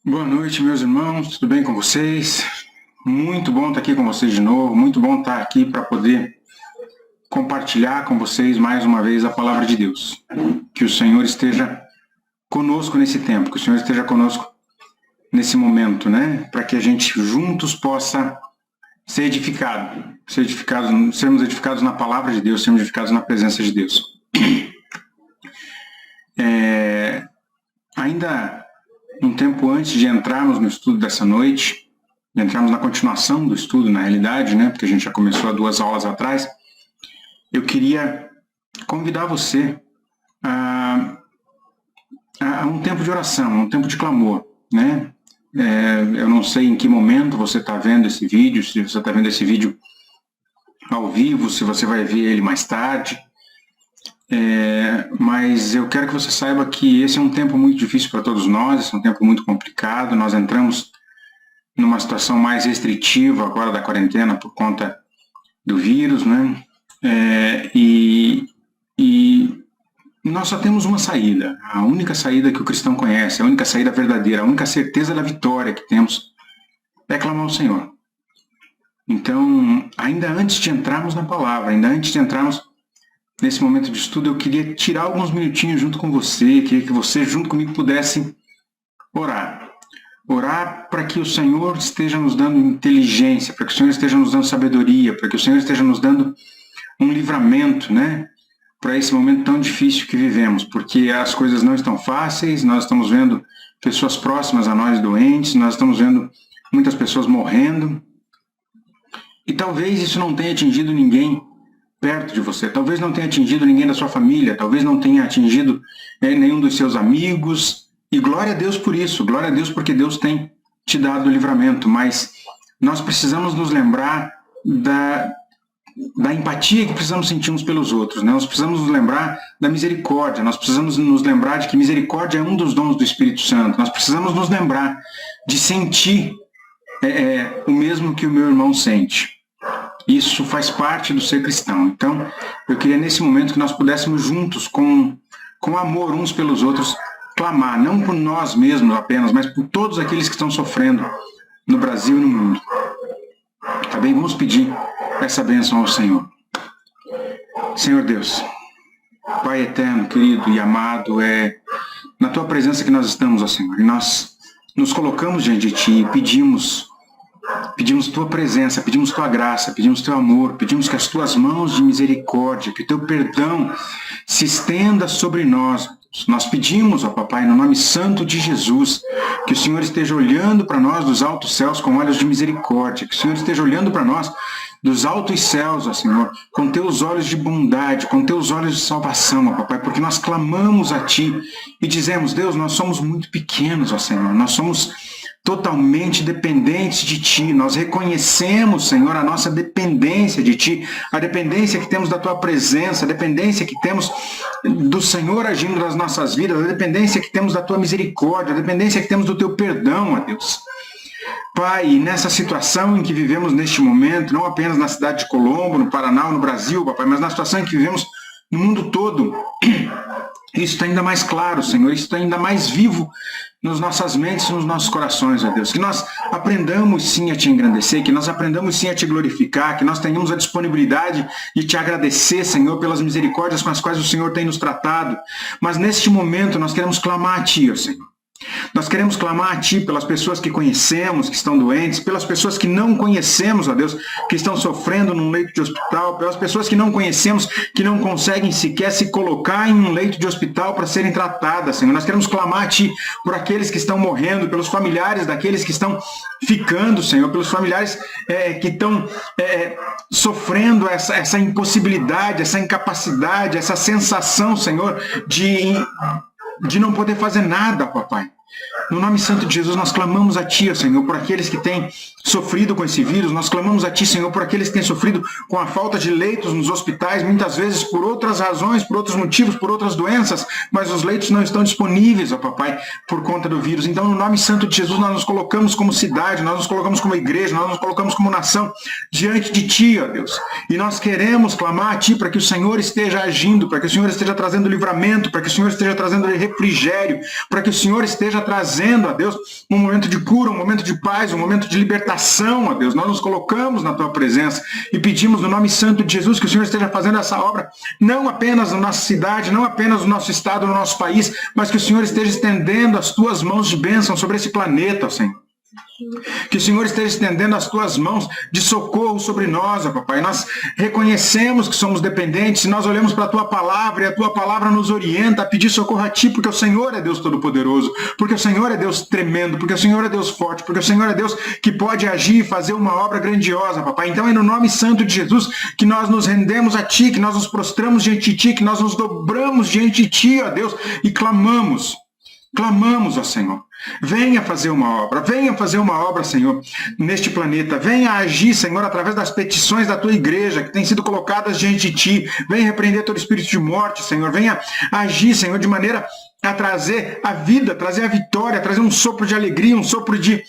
Boa noite, meus irmãos, tudo bem com vocês? Muito bom estar aqui com vocês de novo, muito bom estar aqui para poder compartilhar com vocês mais uma vez a palavra de Deus. Que o Senhor esteja conosco nesse tempo, que o Senhor esteja conosco nesse momento, né? Para que a gente juntos possa ser sermos edificados na palavra de Deus, sermos edificados na presença de Deus. Ainda um tempo antes de entrarmos no estudo dessa noite, de entrarmos na continuação do estudo, na realidade, né, porque a gente já começou há 2 aulas atrás, eu queria convidar você a um tempo de oração, a um tempo de clamor, né? Eu não sei em que momento você está vendo esse vídeo, se você está vendo esse vídeo ao vivo, se você vai ver ele mais tarde, mas eu quero que você saiba que esse é um tempo muito difícil para todos nós, esse é um tempo muito complicado. Nós entramos numa situação mais restritiva agora da quarentena por conta do vírus, né? E nós só temos uma saída, a única saída que o cristão conhece, a única saída verdadeira, a única certeza da vitória que temos é clamar ao Senhor. Então, ainda antes de entrarmos na palavra, ainda antes de entrarmos nesse momento de estudo, eu queria tirar alguns minutinhos junto com você, queria que você junto comigo pudesse orar. Orar para que o Senhor esteja nos dando inteligência, para que o Senhor esteja nos dando sabedoria, para que o Senhor esteja nos dando um livramento, né? Para esse momento tão difícil que vivemos, porque as coisas não estão fáceis, nós estamos vendo pessoas próximas a nós doentes, nós estamos vendo muitas pessoas morrendo, e talvez isso não tenha atingido ninguém perto de você, talvez não tenha atingido ninguém da sua família, talvez não tenha atingido nenhum dos seus amigos, e glória a Deus por isso, glória a Deus porque Deus tem te dado o livramento, mas nós precisamos nos lembrar da empatia que precisamos sentir uns pelos outros, né? Nós precisamos nos lembrar da misericórdia, nós precisamos nos lembrar de que misericórdia é um dos dons do Espírito Santo, nós precisamos nos lembrar de sentir o mesmo que o meu irmão sente. Isso faz parte do ser cristão. Então, eu queria nesse momento que nós pudéssemos juntos, com amor uns pelos outros, clamar, não por nós mesmos apenas, mas por todos aqueles que estão sofrendo no Brasil e no mundo. Tá bem? Vamos pedir essa bênção ao Senhor. Senhor Deus, Pai eterno, querido e amado, é na Tua presença que nós estamos, ó Senhor, e nós nos colocamos diante de Ti e pedimos Tua presença, pedimos Tua graça, pedimos Teu amor, pedimos que as Tuas mãos de misericórdia, que o Teu perdão se estenda sobre nós. Nós pedimos, ó Papai, no nome santo de Jesus, que o Senhor esteja olhando para nós dos altos céus com olhos de misericórdia, que o Senhor esteja olhando para nós dos altos céus, ó Senhor, com Teus olhos de bondade, com Teus olhos de salvação, ó Papai, porque nós clamamos a Ti e dizemos, Deus, nós somos muito pequenos, ó Senhor, nós somos totalmente dependentes de Ti. Nós reconhecemos, Senhor, a nossa dependência de Ti, a dependência que temos da Tua presença, a dependência que temos do Senhor agindo nas nossas vidas, a dependência que temos da Tua misericórdia, a dependência que temos do Teu perdão, ó Deus. Pai, nessa situação em que vivemos neste momento, não apenas na cidade de Colombo, no Paraná, no Brasil, Papai, mas na situação em que vivemos no mundo todo, isso está ainda mais claro, Senhor, isso está ainda mais vivo nas nossas mentes e nos nossos corações, ó Deus. Que nós aprendamos sim a Te engrandecer, que nós aprendamos sim a Te glorificar, que nós tenhamos a disponibilidade de Te agradecer, Senhor, pelas misericórdias com as quais o Senhor tem nos tratado. Mas neste momento nós queremos clamar a Ti, ó Senhor. Nós queremos clamar a Ti pelas pessoas que conhecemos, que estão doentes, pelas pessoas que não conhecemos, ó Deus, que estão sofrendo num leito de hospital, pelas pessoas que não conhecemos, que não conseguem sequer se colocar em um leito de hospital para serem tratadas, Senhor. Nós queremos clamar a Ti por aqueles que estão morrendo, pelos familiares daqueles que estão ficando, Senhor, pelos familiares que estão sofrendo essa impossibilidade, essa incapacidade, essa sensação, Senhor, de não poder fazer nada, Papai. No nome santo de Jesus, nós clamamos a Ti, Senhor, por aqueles que têm sofrido com esse vírus. Nós clamamos a Ti, Senhor, por aqueles que têm sofrido com a falta de leitos nos hospitais, muitas vezes por outras razões, por outros motivos, por outras doenças, mas os leitos não estão disponíveis, ó Papai, por conta do vírus. Então, no nome santo de Jesus, nós nos colocamos como cidade, nós nos colocamos como igreja, nós nos colocamos como nação diante de Ti, ó Deus. E nós queremos clamar a Ti para que o Senhor esteja agindo, para que o Senhor esteja trazendo livramento, para que o Senhor esteja trazendo refrigério, para que o Senhor esteja esteja trazendo, ó Deus, um momento de cura, um momento de paz, um momento de libertação, ó Deus. Nós nos colocamos na tua presença e pedimos no nome santo de Jesus que o Senhor esteja fazendo essa obra, não apenas na nossa cidade, não apenas no nosso estado, no nosso país, mas que o Senhor esteja estendendo as tuas mãos de bênção sobre esse planeta, ó Senhor. Que o Senhor esteja estendendo as tuas mãos de socorro sobre nós, ó Papai. Nós reconhecemos que somos dependentes, nós olhamos para a tua palavra e a tua palavra nos orienta a pedir socorro a ti, porque o Senhor é Deus Todo-Poderoso, porque o Senhor é Deus tremendo, porque o Senhor é Deus forte, porque o Senhor é Deus que pode agir e fazer uma obra grandiosa, Papai. Então é no nome santo de Jesus que nós nos rendemos a ti, que nós nos prostramos diante de ti, que nós nos dobramos diante de ti, ó Deus, e clamamos, ó Senhor. Venha fazer uma obra, Senhor, neste planeta. Venha agir, Senhor, através das petições da tua igreja, que têm sido colocadas diante de ti. Venha repreender todo espírito de morte, Senhor. Venha agir, Senhor, de maneira a trazer a vida, trazer a vitória, trazer um sopro de alegria, um sopro de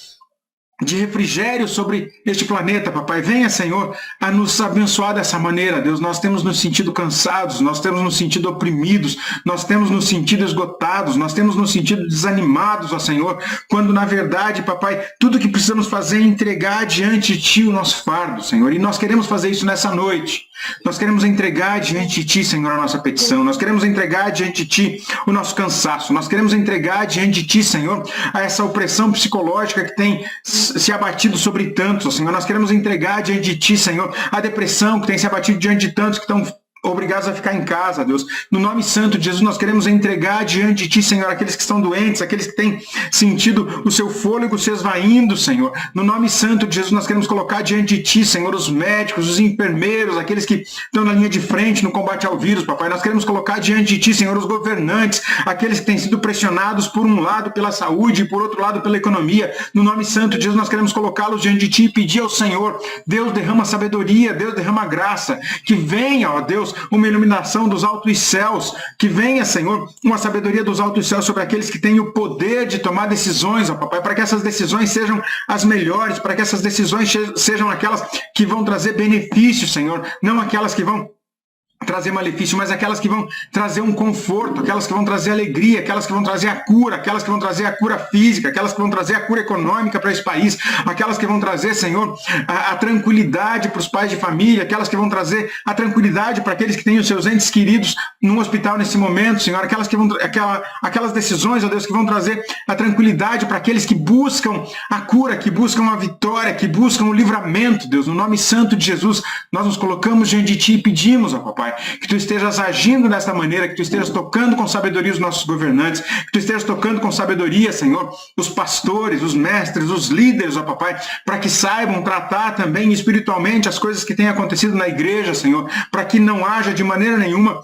refrigério sobre este planeta, Papai. Venha, Senhor, a nos abençoar dessa maneira, Deus. Nós temos nos sentido cansados, nós temos nos sentido oprimidos, nós temos nos sentido esgotados, nós temos nos sentido desanimados, ó Senhor, quando na verdade, Papai, tudo que precisamos fazer é entregar diante de Ti o nosso fardo, Senhor. E nós queremos fazer isso nessa noite. Nós queremos entregar diante de Ti, Senhor, a nossa petição. Nós queremos entregar diante de Ti o nosso cansaço. Nós queremos entregar diante de Ti, Senhor, a essa opressão psicológica que tem se abatido sobre tantos, ó Senhor. Nós queremos entregar diante de Ti, Senhor, a depressão que tem se abatido diante de tantos que estão obrigados a ficar em casa, Deus. No nome santo de Jesus, nós queremos entregar diante de Ti, Senhor, aqueles que estão doentes, aqueles que têm sentido o seu fôlego se esvaindo, Senhor. No nome santo de Jesus, nós queremos colocar diante de Ti, Senhor, os médicos, os enfermeiros, aqueles que estão na linha de frente no combate ao vírus, Papai. Nós queremos colocar diante de Ti, Senhor, os governantes, aqueles que têm sido pressionados por um lado pela saúde e por outro lado pela economia. No nome santo de Jesus, nós queremos colocá-los diante de Ti e pedir ao Senhor, Deus, derrama sabedoria, Deus, derrama graça, que venha, ó Deus, uma iluminação dos altos céus, que venha, Senhor, uma sabedoria dos altos céus sobre aqueles que têm o poder de tomar decisões, ó Papai, para que essas decisões sejam as melhores, para que essas decisões sejam aquelas que vão trazer benefícios, Senhor, não aquelas que vão trazer malefício, mas aquelas que vão trazer um conforto, aquelas que vão trazer alegria, aquelas que vão trazer a cura, aquelas que vão trazer a cura física, aquelas que vão trazer a cura econômica para esse país, aquelas que vão trazer, Senhor, a tranquilidade para os pais de família, aquelas que vão trazer a tranquilidade para aqueles que têm os seus entes queridos num hospital nesse momento, Senhor, aquelas decisões, ó Deus, que vão trazer a tranquilidade para aqueles que buscam a cura, que buscam a vitória, que buscam o livramento, Deus. No nome santo de Jesus, nós nos colocamos diante de Ti e pedimos, ó Papai, que Tu estejas agindo desta maneira, que Tu estejas tocando com sabedoria os nossos governantes, que Tu estejas tocando com sabedoria, Senhor, os pastores, os mestres, os líderes, ó Papai, para que saibam tratar também espiritualmente as coisas que têm acontecido na igreja, Senhor, para que não haja de maneira nenhuma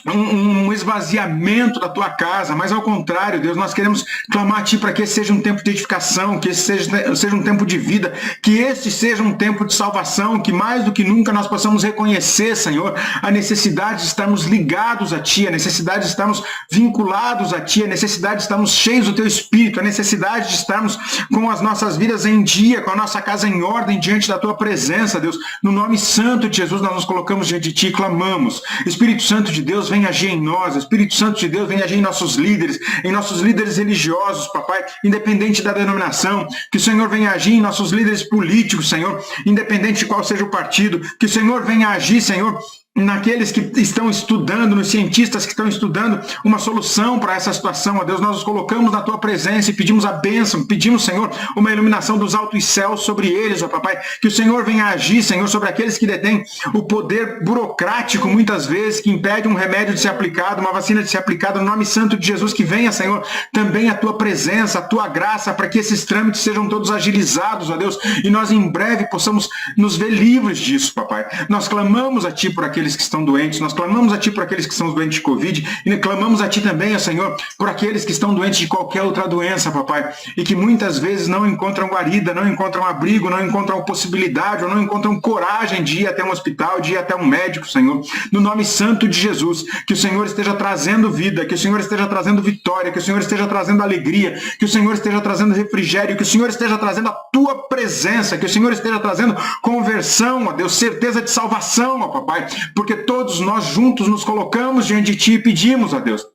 um esvaziamento da Tua casa, mas ao contrário, Deus, nós queremos clamar a Ti para que esse seja um tempo de edificação, que esse seja um tempo de vida, que este seja um tempo de salvação, que mais do que nunca nós possamos reconhecer, Senhor, a necessidade de estarmos ligados a Ti, a necessidade de estarmos vinculados a Ti, a necessidade de estarmos cheios do Teu Espírito, a necessidade de estarmos com as nossas vidas em dia, com a nossa casa em ordem diante da Tua presença, Deus. No nome santo de Jesus, nós nos colocamos diante de Ti e clamamos. Espírito Santo de Deus, vem agir em nós. Espírito Santo de Deus, vem agir em nossos líderes religiosos, Papai, independente da denominação. Que o Senhor venha agir em nossos líderes políticos, Senhor, independente de qual seja o partido. Que o Senhor venha agir, Senhor, naqueles que estão estudando, nos cientistas que estão estudando uma solução para essa situação, ó Deus. Nós nos colocamos na Tua presença e pedimos a bênção, pedimos, Senhor, uma iluminação dos altos céus sobre eles, ó Papai, que o Senhor venha agir, Senhor, sobre aqueles que detêm o poder burocrático, muitas vezes, que impede um remédio de ser aplicado, uma vacina de ser aplicada, no nome santo de Jesus, que venha, Senhor, também a Tua presença, a Tua graça, para que esses trâmites sejam todos agilizados, ó Deus, e nós em breve possamos nos ver livres disso, Papai. Nós clamamos a Ti por aqueles que estão doentes, nós clamamos a Ti por aqueles que estão doentes de Covid, e clamamos a Ti também, ó Senhor, por aqueles que estão doentes de qualquer outra doença, Papai, e que muitas vezes não encontram guarida, não encontram abrigo, não encontram possibilidade, ou não encontram coragem de ir até um hospital, de ir até um médico, Senhor. No nome santo de Jesus, que o Senhor esteja trazendo vida, que o Senhor esteja trazendo vitória, que o Senhor esteja trazendo alegria, que o Senhor esteja trazendo refrigério, que o Senhor esteja trazendo a Tua presença, que o Senhor esteja trazendo conversão, ó Deus, certeza de salvação, ó Papai, porque todos nós juntos nos colocamos diante de Ti e pedimos, ó Deus,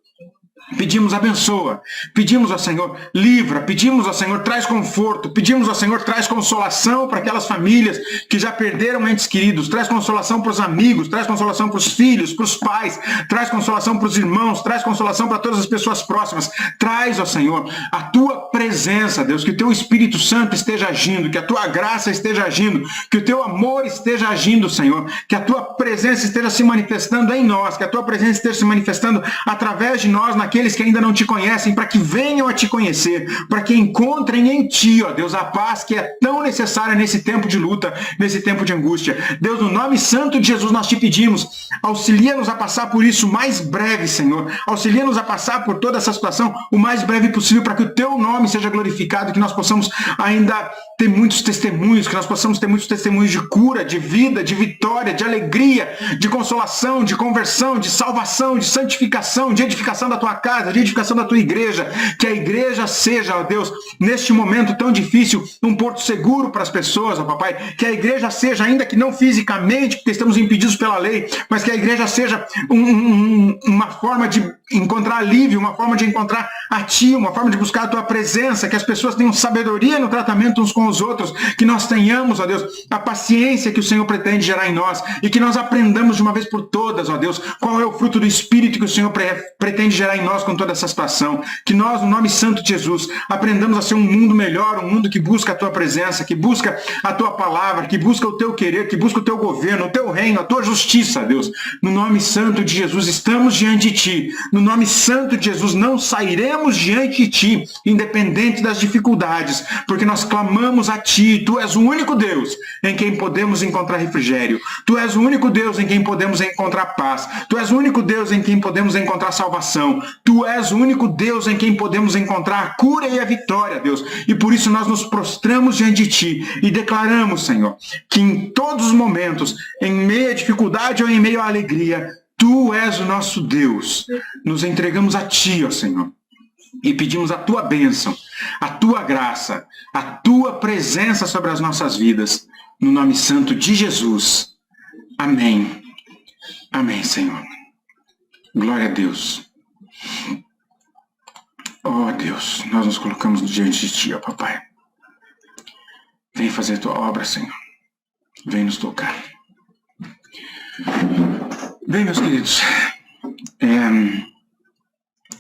Pedimos abençoa, pedimos ao Senhor livra, pedimos ao Senhor traz conforto, pedimos ao Senhor traz consolação para aquelas famílias que já perderam entes queridos, traz consolação para os amigos, traz consolação para os filhos, para os pais, traz consolação para os irmãos, traz consolação para todas as pessoas próximas, traz ao Senhor a tua presença, Deus, que o teu Espírito Santo esteja agindo, que a tua graça esteja agindo, que o teu amor esteja agindo, Senhor, que a tua presença esteja se manifestando em nós, que a tua presença esteja se manifestando através de nós, naqueles que ainda não te conhecem, para que venham a te conhecer, para que encontrem em ti, ó Deus, a paz que é tão necessária nesse tempo de luta, nesse tempo de angústia. Deus, no nome santo de Jesus nós te pedimos, auxilia-nos a passar por isso o mais breve, Senhor, auxilia-nos a passar por toda essa situação o mais breve possível, para que o teu nome seja glorificado, que nós possamos ainda ter muitos testemunhos, que nós possamos ter muitos testemunhos de cura, de vida, de vitória, de alegria, de consolação, de conversão, de salvação, de santificação, de edificação da tua casa, de edificação da tua igreja, que a igreja seja, ó Deus, neste momento tão difícil, um porto seguro para as pessoas, ó Papai, que a igreja seja, ainda que não fisicamente, porque estamos impedidos pela lei, mas que a igreja seja uma forma de encontrar alívio, uma forma de encontrar a ti, uma forma de buscar a tua presença, que as pessoas tenham sabedoria no tratamento uns com os outros, que nós tenhamos, ó Deus, a paciência que o Senhor pretende gerar em nós, e que nós aprendamos de uma vez por todas, ó Deus, qual é o fruto do Espírito que o Senhor pretende gerar em nós com toda essa situação, que nós, no nome santo de Jesus, aprendamos a ser um mundo melhor, um mundo que busca a tua presença, que busca a tua palavra, que busca o teu querer, que busca o teu governo, o teu reino, a tua justiça, Deus. No nome santo de Jesus, estamos diante de ti. No nome santo de Jesus, não sairemos diante de ti, independente das dificuldades, porque nós clamamos a ti. Tu és o único Deus em quem podemos encontrar refrigério. Tu és o único Deus em quem podemos encontrar paz. Tu és o único Deus em quem podemos encontrar salvação. Tu és o único Deus em quem podemos encontrar a cura e a vitória, Deus. E por isso nós nos prostramos diante de ti e declaramos, Senhor, que em todos os momentos, em meio à dificuldade ou em meio à alegria, tu és o nosso Deus. Nos entregamos a ti, ó Senhor, e pedimos a tua bênção, a tua graça, a tua presença sobre as nossas vidas, no nome santo de Jesus. Amém. Amém, Senhor. Glória a Deus. Oh, Deus, nós nos colocamos diante de ti, ó Papai. Vem fazer a tua obra, Senhor. Vem nos tocar. Bem, meus queridos,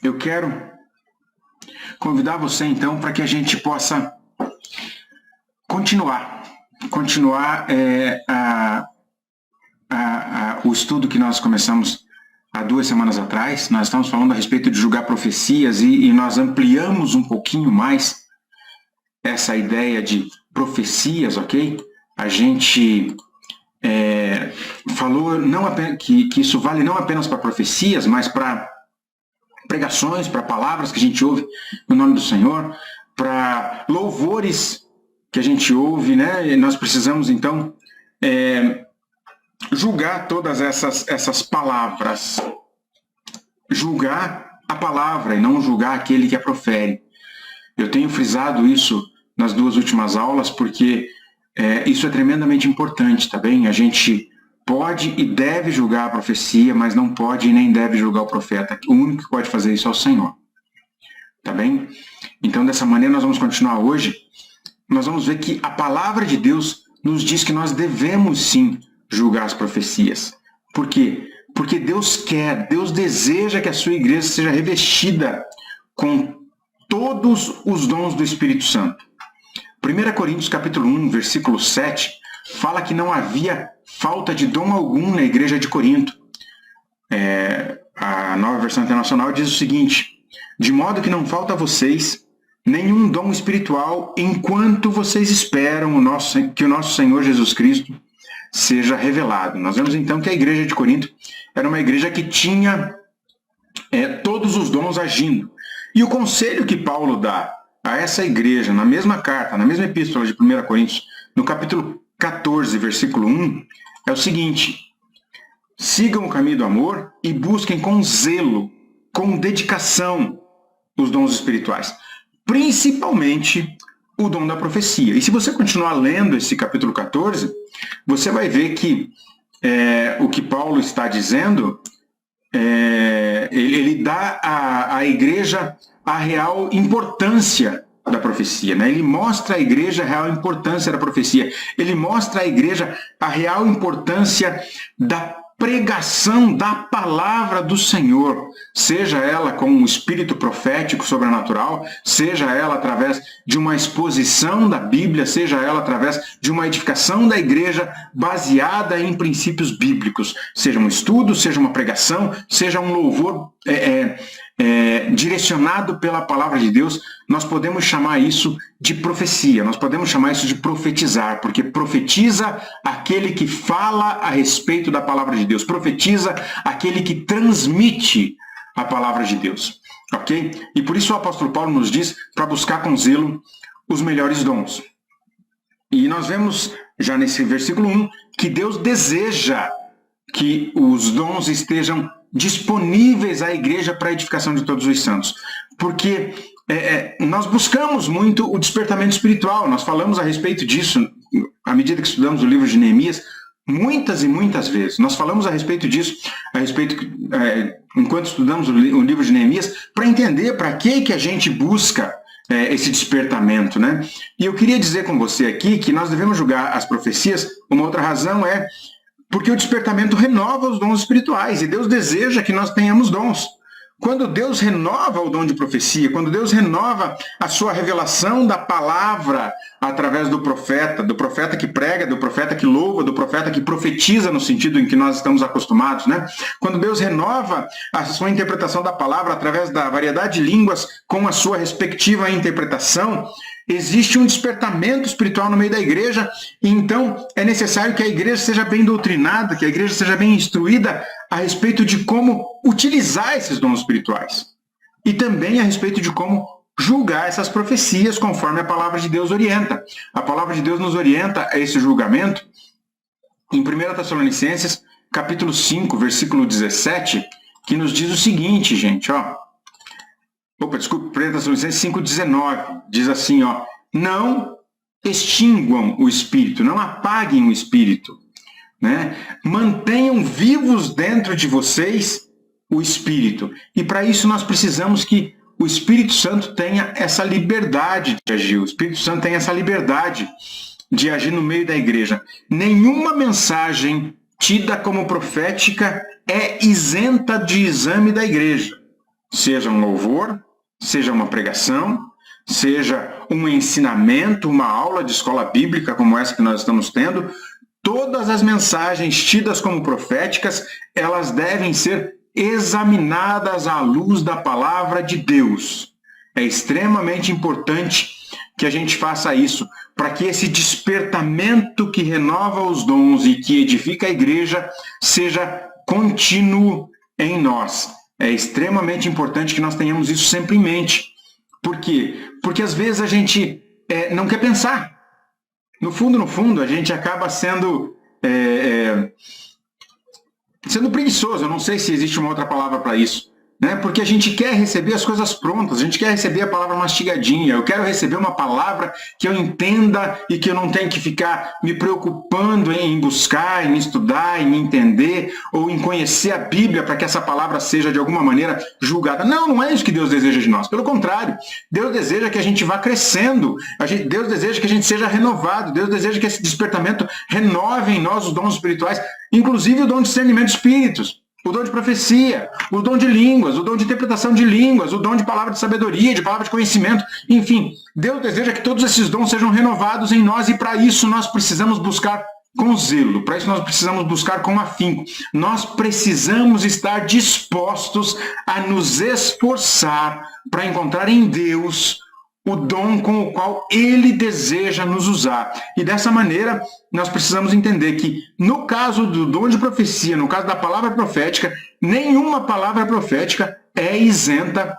eu quero convidar você, então, para que a gente possa continuar o estudo que nós começamos há 2 semanas atrás. Nós estamos falando a respeito de julgar profecias e nós ampliamos um pouquinho mais essa ideia de profecias, ok? A gente falou não apenas, que isso vale não apenas para profecias, mas para pregações, para palavras que a gente ouve no nome do Senhor, para louvores que a gente ouve, né? E nós precisamos, então, julgar todas essas palavras. Julgar a palavra e não julgar aquele que a profere. Eu tenho frisado isso nas 2 últimas aulas porque isso é tremendamente importante, tá bem? A gente pode e deve julgar a profecia, mas não pode e nem deve julgar o profeta. O único que pode fazer isso é o Senhor. Tá bem? Então, dessa maneira, nós vamos continuar hoje. Nós vamos ver que a palavra de Deus nos diz que nós devemos sim julgar as profecias. Por quê? Porque Deus quer, Deus deseja que a sua igreja seja revestida com todos os dons do Espírito Santo. 1 Coríntios capítulo 1, versículo 7, fala que não havia falta de dom algum na igreja de Corinto. A Nova Versão Internacional diz o seguinte: de modo que não falta a vocês nenhum dom espiritual enquanto vocês esperam que o nosso Senhor Jesus Cristo seja revelado. Nós vemos então que a igreja de Corinto era uma igreja que tinha todos os dons agindo. E o conselho que Paulo dá a essa igreja, na mesma carta, na mesma epístola de 1 Coríntios, no capítulo 14, versículo 1, é o seguinte: sigam o caminho do amor e busquem com zelo, com dedicação, os dons espirituais, principalmente o dom da profecia. E se você continuar lendo esse capítulo 14, você vai ver que o que Paulo está dizendo ele dá à igreja a real importância da profecia, né? Ele mostra à igreja a real importância da profecia. Ele mostra à igreja a real importância da pregação da palavra do Senhor, seja ela com um espírito profético sobrenatural, seja ela através de uma exposição da Bíblia, seja ela através de uma edificação da igreja baseada em princípios bíblicos, seja um estudo, seja uma pregação, seja um louvor direcionado pela palavra de Deus. Nós podemos chamar isso de profecia, nós podemos chamar isso de profetizar, porque profetiza aquele que fala a respeito da palavra de Deus, profetiza aquele que transmite a palavra de Deus, ok? E por isso o apóstolo Paulo nos diz para buscar com zelo os melhores dons. E nós vemos já nesse versículo 1 que Deus deseja que os dons estejam disponíveis à igreja para a edificação de todos os santos, porque nós buscamos muito o despertamento espiritual. Nós falamos a respeito disso à medida que estudamos o livro de Neemias, muitas e muitas vezes. Nós falamos a respeito disso, enquanto estudamos o livro de Neemias, para entender para que a gente busca esse despertamento, né? E eu queria dizer com você aqui que nós devemos julgar as profecias. Uma outra razão é porque o despertamento renova os dons espirituais, e Deus deseja que nós tenhamos dons. Quando Deus renova o dom de profecia, quando Deus renova a sua revelação da palavra através do profeta que prega, do profeta que louva, do profeta que profetiza no sentido em que nós estamos acostumados, né? Quando Deus renova a sua interpretação da palavra através da variedade de línguas com a sua respectiva interpretação, existe um despertamento espiritual no meio da igreja, e então é necessário que a igreja seja bem doutrinada, que a igreja seja bem instruída a respeito de como utilizar esses dons espirituais. E também a respeito de como julgar essas profecias conforme a palavra de Deus orienta. A palavra de Deus nos orienta a esse julgamento em 1 Tessalonicenses, capítulo 5, versículo 17, que nos diz o seguinte, gente, ó. 1 Tessalonicenses 5,19, diz assim, ó, não extinguam o espírito, não apaguem o espírito, né? Mantenham vivos dentro de vocês o espírito. E para isso nós precisamos que o Espírito Santo tenha essa liberdade de agir, o Espírito Santo tenha essa liberdade de agir no meio da igreja. Nenhuma mensagem tida como profética é isenta de exame da igreja, seja um louvor, seja uma pregação, seja um ensinamento, uma aula de escola bíblica como essa que nós estamos tendo. Todas as mensagens tidas como proféticas, elas devem ser examinadas à luz da palavra de Deus. É extremamente importante que a gente faça isso, para que esse despertamento que renova os dons e que edifica a igreja seja contínuo em nós. É extremamente importante que nós tenhamos isso sempre em mente. Por quê? Porque às vezes a gente não quer pensar. No fundo, a gente acaba sendo preguiçoso. Eu não sei se existe uma outra palavra para isso, né? Porque a gente quer receber as coisas prontas, a gente quer receber a palavra mastigadinha. Eu quero receber uma palavra que eu entenda e que eu não tenho que ficar me preocupando em buscar, em estudar, em entender ou em conhecer a Bíblia para que essa palavra seja de alguma maneira julgada. Não é isso que Deus deseja de nós. Pelo contrário, Deus deseja que a gente vá crescendo, Deus deseja que a gente seja renovado, Deus deseja que esse despertamento renove em nós os dons espirituais, inclusive o dom de discernimento de espíritos, o dom de profecia, o dom de línguas, o dom de interpretação de línguas, o dom de palavra de sabedoria, de palavra de conhecimento. Enfim, Deus deseja que todos esses dons sejam renovados em nós, e para isso nós precisamos buscar com zelo, para isso nós precisamos buscar com afinco. Nós precisamos estar dispostos a nos esforçar para encontrar em Deus o dom com o qual Ele deseja nos usar. E dessa maneira, nós precisamos entender que, no caso do dom de profecia, no caso da palavra profética, nenhuma palavra profética é isenta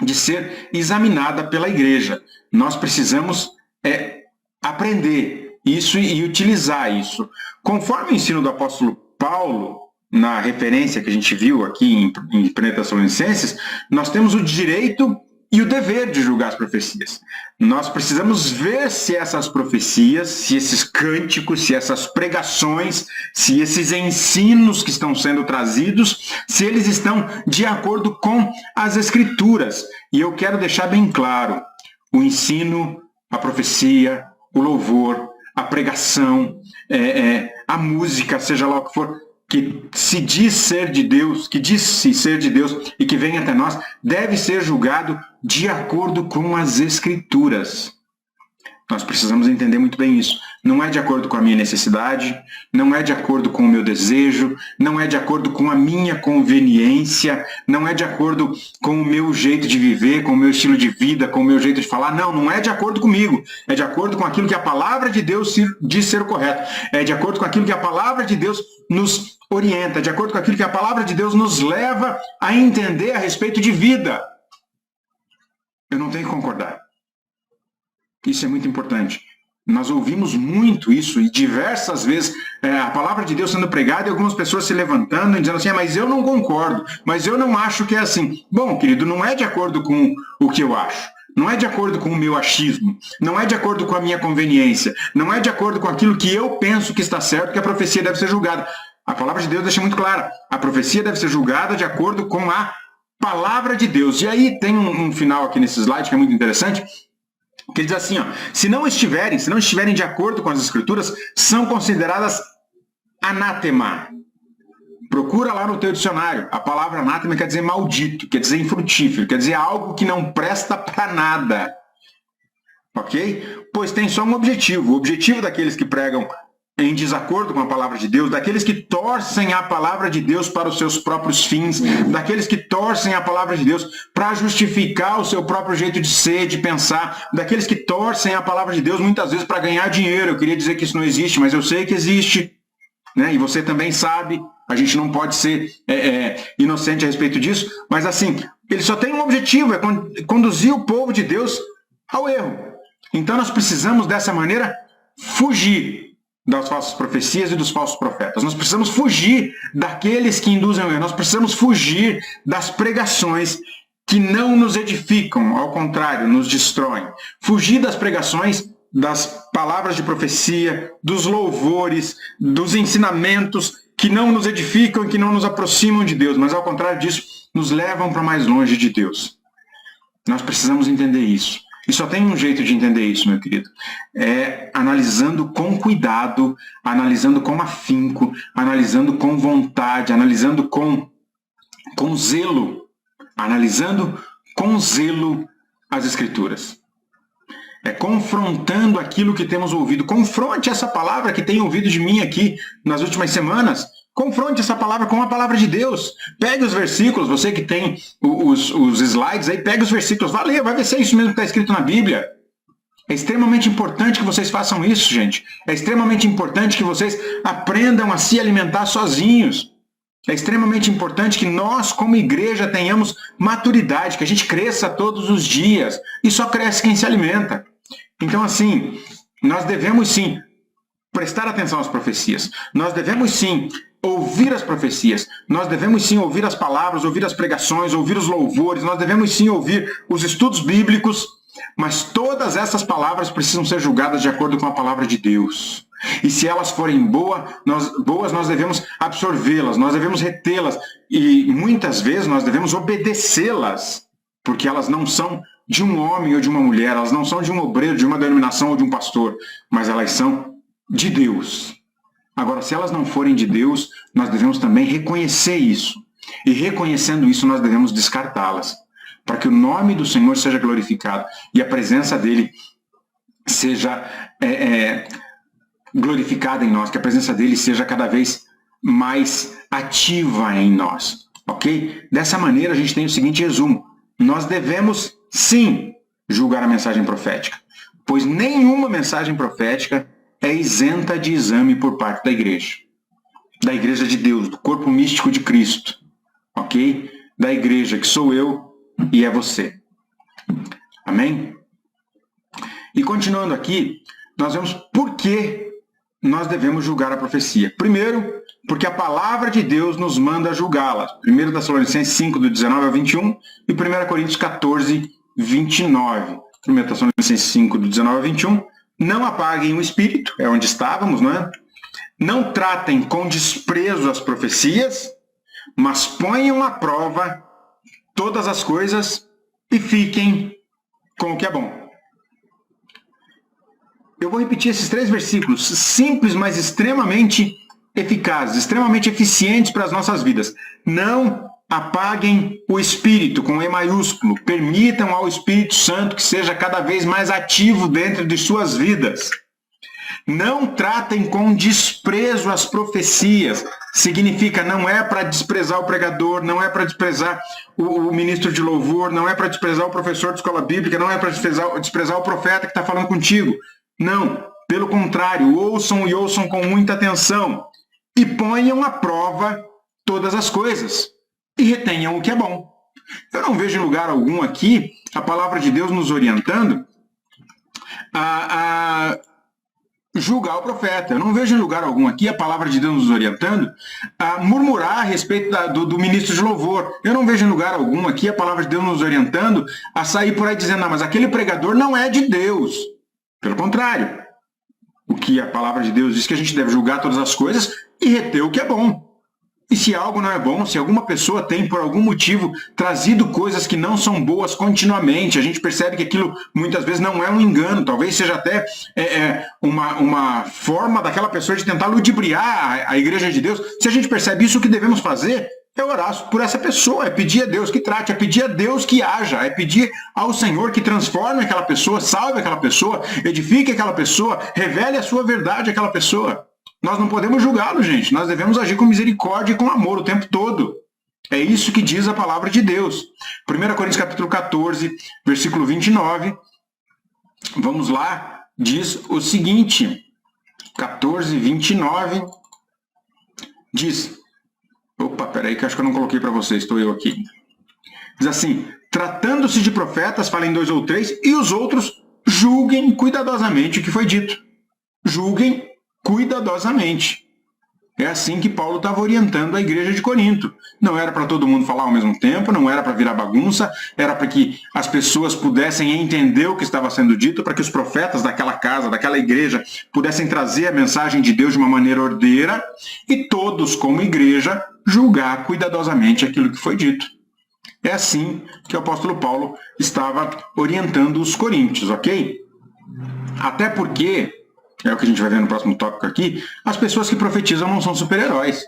de ser examinada pela igreja. Nós precisamos aprender isso e utilizar isso. Conforme o ensino do apóstolo Paulo, na referência que a gente viu aqui em 1 Tessalonicenses, nós temos o direito e o dever de julgar as profecias. Nós precisamos ver se essas profecias, se esses cânticos, se essas pregações, se esses ensinos que estão sendo trazidos, se eles estão de acordo com as Escrituras. E eu quero deixar bem claro, o ensino, a profecia, o louvor, a pregação, a música, seja lá o que for, que se diz ser de Deus, que diz-se ser de Deus e que vem até nós, deve ser julgado de acordo com as Escrituras. Nós precisamos entender muito bem isso. Não é de acordo com a minha necessidade, não é de acordo com o meu desejo, não é de acordo com a minha conveniência, não é de acordo com o meu jeito de viver, com o meu estilo de vida, com o meu jeito de falar. Não é de acordo comigo. É de acordo com aquilo que a palavra de Deus diz ser o correto. É de acordo com aquilo que a palavra de Deus nos orienta, de acordo com aquilo que a palavra de Deus nos leva a entender a respeito de vida. Eu não tenho que concordar. Isso é muito importante. Nós ouvimos muito isso e diversas vezes a palavra de Deus sendo pregada e algumas pessoas se levantando e dizendo assim, mas eu não concordo, mas eu não acho que é assim. Bom, querido, não é de acordo com o que eu acho. Não é de acordo com o meu achismo. Não é de acordo com a minha conveniência. Não é de acordo com aquilo que eu penso que está certo, que a profecia deve ser julgada. A palavra de Deus deixa muito clara. A profecia deve ser julgada de acordo com a palavra de Deus. E aí tem um final aqui nesse slide que é muito interessante, que ele diz assim, ó, se não estiverem de acordo com as Escrituras, são consideradas anátema. Procura lá no teu dicionário. A palavra anátema quer dizer maldito, quer dizer infrutífero, quer dizer algo que não presta para nada. Ok? Pois tem só um objetivo. O objetivo daqueles que pregam em desacordo com a palavra de Deus, daqueles que torcem a palavra de Deus para os seus próprios fins, daqueles que torcem a palavra de Deus para justificar o seu próprio jeito de ser, de pensar, daqueles que torcem a palavra de Deus muitas vezes para ganhar dinheiro. Eu queria dizer que isso não existe, mas eu sei que existe, né? E você também sabe, a gente não pode ser inocente a respeito disso, mas assim, ele só tem um objetivo, é conduzir o povo de Deus ao erro. Então nós precisamos dessa maneira fugir das falsas profecias e dos falsos profetas. Nós precisamos fugir daqueles que induzem o erro. Nós precisamos fugir das pregações que não nos edificam, ao contrário, nos destroem. Fugir das pregações, das palavras de profecia, dos louvores, dos ensinamentos que não nos edificam e que não nos aproximam de Deus, mas ao contrário disso, nos levam para mais longe de Deus. Nós precisamos entender isso. E só tem um jeito de entender isso, meu querido. É analisando com cuidado, analisando com afinco, analisando com vontade, analisando com zelo. Analisando com zelo as Escrituras. É confrontando aquilo que temos ouvido. Confronte essa palavra que tem ouvido de mim aqui nas últimas semanas. Confronte essa palavra com a palavra de Deus. Pegue os versículos, você que tem os slides aí, pegue os versículos, vai ler, vai ver se é isso mesmo que está escrito na Bíblia. É extremamente importante que vocês façam isso, gente. É extremamente importante que vocês aprendam a se alimentar sozinhos. É extremamente importante que nós, como igreja, tenhamos maturidade, que a gente cresça todos os dias. E só cresce quem se alimenta. Então, assim, nós devemos sim prestar atenção às profecias. Nós devemos sim ouvir as profecias. Nós devemos sim ouvir as palavras, ouvir as pregações, ouvir os louvores. Nós devemos sim ouvir os estudos bíblicos. Mas todas essas palavras precisam ser julgadas de acordo com a palavra de Deus. E se elas forem boas, nós devemos absorvê-las, nós devemos retê-las. E muitas vezes nós devemos obedecê-las, porque elas não são de um homem ou de uma mulher, elas não são de um obreiro, de uma denominação ou de um pastor, mas elas são de Deus. Agora, se elas não forem de Deus, nós devemos também reconhecer isso. E reconhecendo isso, nós devemos descartá-las, para que o nome do Senhor seja glorificado e a presença dele seja glorificada em nós, que a presença dele seja cada vez mais ativa em nós, ok? Dessa maneira a gente tem o seguinte resumo: nós devemos sim julgar a mensagem profética, pois nenhuma mensagem profética é isenta de exame por parte da igreja de Deus, do corpo místico de Cristo, ok? Da igreja que sou eu e é você. Amém? E continuando aqui, nós vemos por que nós devemos julgar a profecia. Primeiro, porque a palavra de Deus nos manda julgá-la. 1 Tessalonicenses 5, do 19 ao 21 e 1 Coríntios 14, 29. 1 Tessalonicenses 5, do 19 a 21. Não apaguem o espírito, é onde estávamos, não é? Não tratem com desprezo as profecias, mas ponham à prova todas as coisas e fiquem com o que é bom. Eu vou repetir esses 3 versículos, simples, mas extremamente eficazes, extremamente eficientes para as nossas vidas. Não apaguem o Espírito, com E maiúsculo. Permitam ao Espírito Santo que seja cada vez mais ativo dentro de suas vidas. Não tratem com desprezo as profecias. Significa, não é para desprezar o pregador, não é para desprezar o ministro de louvor, não é para desprezar o professor de escola bíblica, não é para desprezar o profeta que está falando contigo. Não, pelo contrário, ouçam e ouçam com muita atenção e ponham à prova todas as coisas e retenham o que é bom. Eu não vejo em lugar algum aqui a palavra de Deus nos orientando a julgar o profeta. Eu não vejo em lugar algum aqui a palavra de Deus nos orientando a murmurar a respeito do ministro de louvor. Eu não vejo em lugar algum aqui a palavra de Deus nos orientando a sair por aí dizendo, não, mas aquele pregador não é de Deus. Pelo contrário, o que a palavra de Deus diz que a gente deve julgar todas as coisas e reter o que é bom. E se algo não é bom, se alguma pessoa tem, por algum motivo, trazido coisas que não são boas continuamente, a gente percebe que aquilo muitas vezes não é um engano, talvez seja até uma forma daquela pessoa de tentar ludibriar a igreja de Deus. Se a gente percebe isso, o que devemos fazer é orar por essa pessoa, é pedir a Deus que trate, é pedir a Deus que haja, é pedir ao Senhor que transforme aquela pessoa, salve aquela pessoa, edifique aquela pessoa, revele a sua verdade àquela pessoa. Nós não podemos julgá-lo, gente. Nós devemos agir com misericórdia e com amor o tempo todo. É isso que diz a palavra de Deus. 1 Coríntios capítulo 14, versículo 29. Vamos lá. Diz o seguinte. 14, 29. Diz. Opa, peraí que eu acho que eu não coloquei para vocês. Estou eu aqui. Diz assim. Tratando-se de profetas, falem 2 ou 3, e os outros julguem cuidadosamente o que foi dito. Julguem cuidadosamente. É assim que Paulo estava orientando a igreja de Corinto. Não era para todo mundo falar ao mesmo tempo, não era para virar bagunça, era para que as pessoas pudessem entender o que estava sendo dito, para que os profetas daquela casa, daquela igreja, pudessem trazer a mensagem de Deus de uma maneira ordeira e todos, como igreja, julgar cuidadosamente aquilo que foi dito. É assim que o apóstolo Paulo estava orientando os coríntios, ok? Até porque, é o que a gente vai ver no próximo tópico aqui, as pessoas que profetizam não são super-heróis.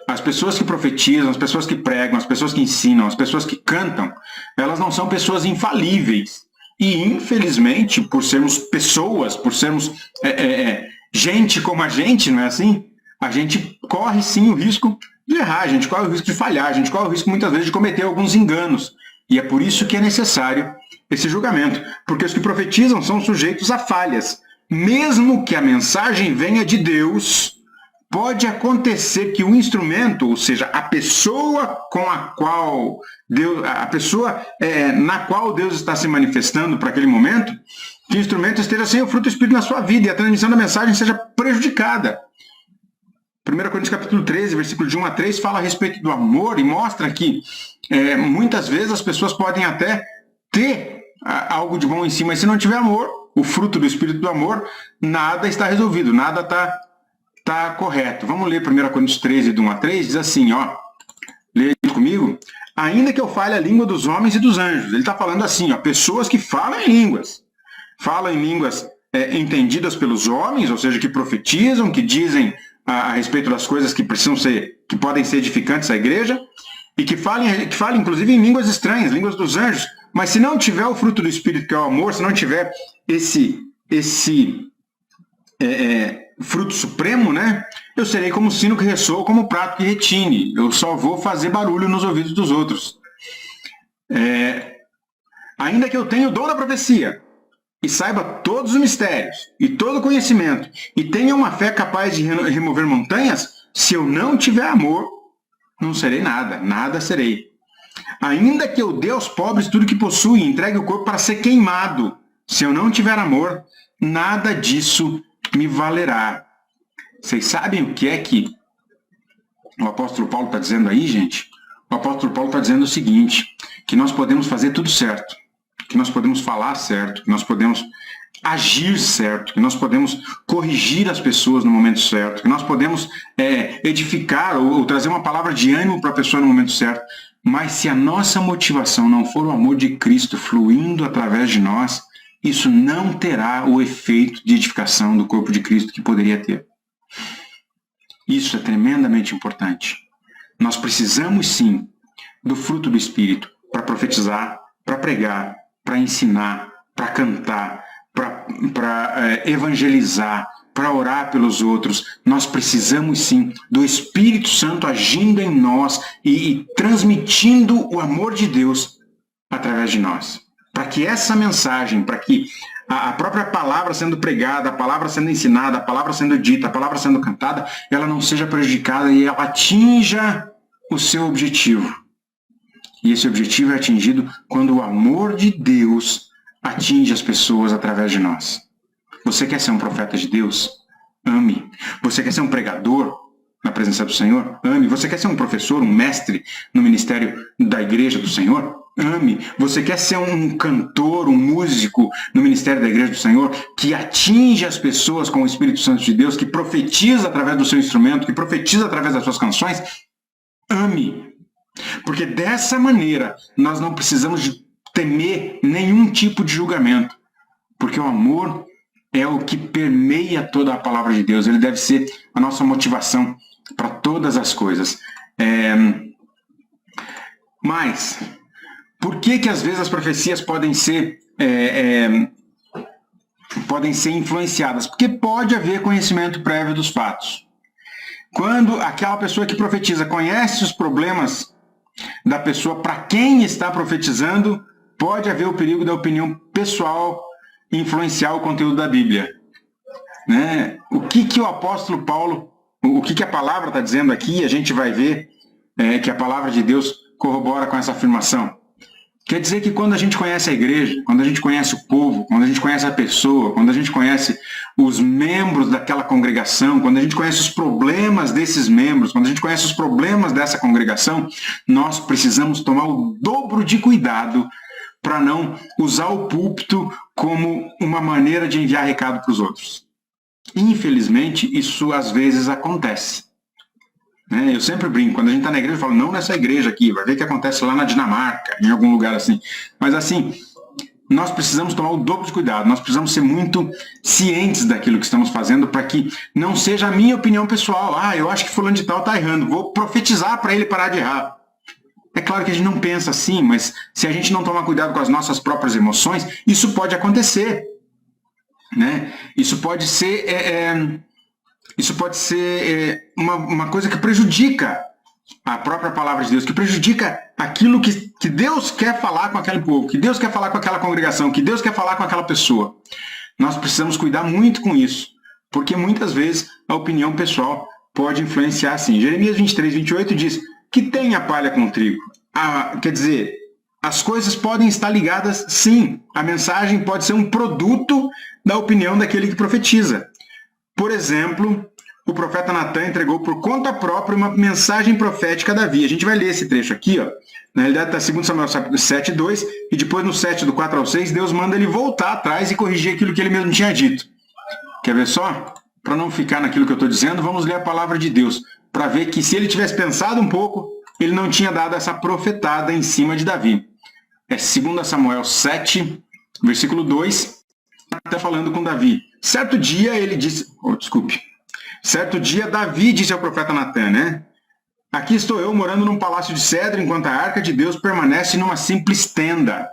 As pessoas que profetizam, as pessoas que pregam, as pessoas que ensinam, as pessoas que cantam, elas não são pessoas infalíveis. E, infelizmente, por sermos pessoas, por sermos gente como a gente, não é assim? A gente corre, sim, o risco de errar, a gente corre o risco de falhar, a gente corre o risco, muitas vezes, de cometer alguns enganos. E é por isso que é necessário esse julgamento. Porque os que profetizam são sujeitos a falhas. Mesmo que a mensagem venha de Deus, pode acontecer que o instrumento, ou seja, a pessoa com a qual Deus, a pessoa na qual Deus está se manifestando para aquele momento, que o instrumento esteja sem o fruto do Espírito na sua vida e a transmissão da mensagem seja prejudicada. 1 Coríntios capítulo 13, versículo de 1 a 3, fala a respeito do amor e mostra que muitas vezes as pessoas podem até ter algo de bom em si, mas se não tiver amor, o fruto do Espírito do amor, nada está resolvido, nada está correto. Vamos ler 1 Coríntios 13, de 1 a 3, diz assim, ó, lê comigo. Ainda que eu fale a língua dos homens e dos anjos. Ele está falando assim, ó, pessoas que falam em línguas entendidas pelos homens, ou seja, que profetizam, que dizem a respeito das coisas que que podem ser edificantes à igreja, e que falem inclusive em línguas estranhas, línguas dos anjos. Mas se não tiver o fruto do Espírito, que é o amor, se não tiver esse fruto supremo, né? Eu serei como sino que ressoa, como prato que retine. Eu só vou fazer barulho nos ouvidos dos outros. Ainda que eu tenha o dom da profecia, e saiba todos os mistérios, e todo o conhecimento, e tenha uma fé capaz de remover montanhas, se eu não tiver amor, não serei nada, nada serei. Ainda que eu dê aos pobres tudo que possui e entregue o corpo para ser queimado, se eu não tiver amor, nada disso me valerá. Vocês sabem o que é que o apóstolo Paulo está dizendo aí, gente? O apóstolo Paulo está dizendo o seguinte, que nós podemos fazer tudo certo. que nós podemos falar certo, que nós podemos agir certo, que nós podemos corrigir as pessoas no momento certo, que nós podemos edificar ou trazer uma palavra de ânimo para a pessoa no momento certo. Mas se a nossa motivação não for o amor de Cristo fluindo através de nós, isso não terá o efeito de edificação do corpo de Cristo que poderia ter. Isso é tremendamente importante. Nós precisamos sim do fruto do Espírito para profetizar, para pregar, para ensinar, para cantar, para evangelizar, para orar pelos outros. Nós precisamos sim do Espírito Santo agindo em nós e transmitindo o amor de Deus através de nós. Para que essa mensagem, para que a própria palavra sendo pregada, a palavra sendo ensinada, a palavra sendo dita, a palavra sendo cantada, ela não seja prejudicada e ela atinja o seu objetivo. E esse objetivo é atingido quando o amor de Deus atinge as pessoas através de nós. Você quer ser um profeta de Deus? Ame. Você quer ser um pregador na presença do Senhor? Ame. Você quer ser um professor, um mestre no ministério da igreja do Senhor? Ame. Você quer ser um cantor, um músico no ministério da igreja do Senhor que atinge as pessoas com o Espírito Santo de Deus, que profetiza através do seu instrumento, que profetiza através das suas canções? Ame. Porque dessa maneira nós não precisamos de temer nenhum tipo de julgamento. Porque o amor é o que permeia toda a palavra de Deus. Ele deve ser a nossa motivação para todas as coisas. Mas, por que às vezes as profecias podem ser influenciadas? Porque pode haver conhecimento prévio dos fatos. Quando aquela pessoa que profetiza conhece os problemas da pessoa para quem está profetizando, pode haver o perigo da opinião pessoal influenciar o conteúdo da Bíblia. Né? O que o apóstolo Paulo, o que a palavra está dizendo aqui, a gente vai ver que a palavra de Deus corrobora com essa afirmação. Quer dizer que quando a gente conhece a igreja, quando a gente conhece o povo, quando a gente conhece a pessoa, quando a gente conhece os membros daquela congregação, quando a gente conhece os problemas desses membros, quando a gente conhece os problemas dessa congregação, nós precisamos tomar o dobro de cuidado para não usar o púlpito como uma maneira de enviar recado para os outros. Infelizmente, isso às vezes acontece. Eu sempre brinco, quando a gente está na igreja, eu falo, não nessa igreja aqui, vai ver o que acontece lá na Dinamarca, em algum lugar assim. Mas assim, nós precisamos tomar o dobro de cuidado, nós precisamos ser muito cientes daquilo que estamos fazendo para que não seja a minha opinião pessoal. Eu acho que fulano de tal está errando, vou profetizar para ele parar de errar. É claro que a gente não pensa assim, mas se a gente não tomar cuidado com as nossas próprias emoções, isso pode acontecer. Né? Isso pode ser uma coisa que prejudica a própria palavra de Deus, que prejudica aquilo que Deus quer falar com aquele povo, que Deus quer falar com aquela congregação, que Deus quer falar com aquela pessoa. Nós precisamos cuidar muito com isso, porque muitas vezes a opinião pessoal pode influenciar assim. Jeremias 23, 28 diz que tem a palha com o trigo. Quer dizer, as coisas podem estar ligadas, sim. A mensagem pode ser um produto da opinião daquele que profetiza. Por exemplo, o profeta Natan entregou por conta própria uma mensagem profética a Davi. A gente vai ler esse trecho aqui, ó. Na realidade está 2 Samuel 7:2, e depois no 7, do 4 ao 6, Deus manda ele voltar atrás e corrigir aquilo que ele mesmo tinha dito. Quer ver só? Para não ficar naquilo que eu estou dizendo, vamos ler a palavra de Deus, para ver que se ele tivesse pensado um pouco, ele não tinha dado essa profetada em cima de Davi. É 2 Samuel 7, versículo 2, está falando com Davi. Certo dia ele disse... Certo dia Davi disse ao profeta Natan, né? Aqui estou eu morando num palácio de cedro, enquanto a arca de Deus permanece numa simples tenda.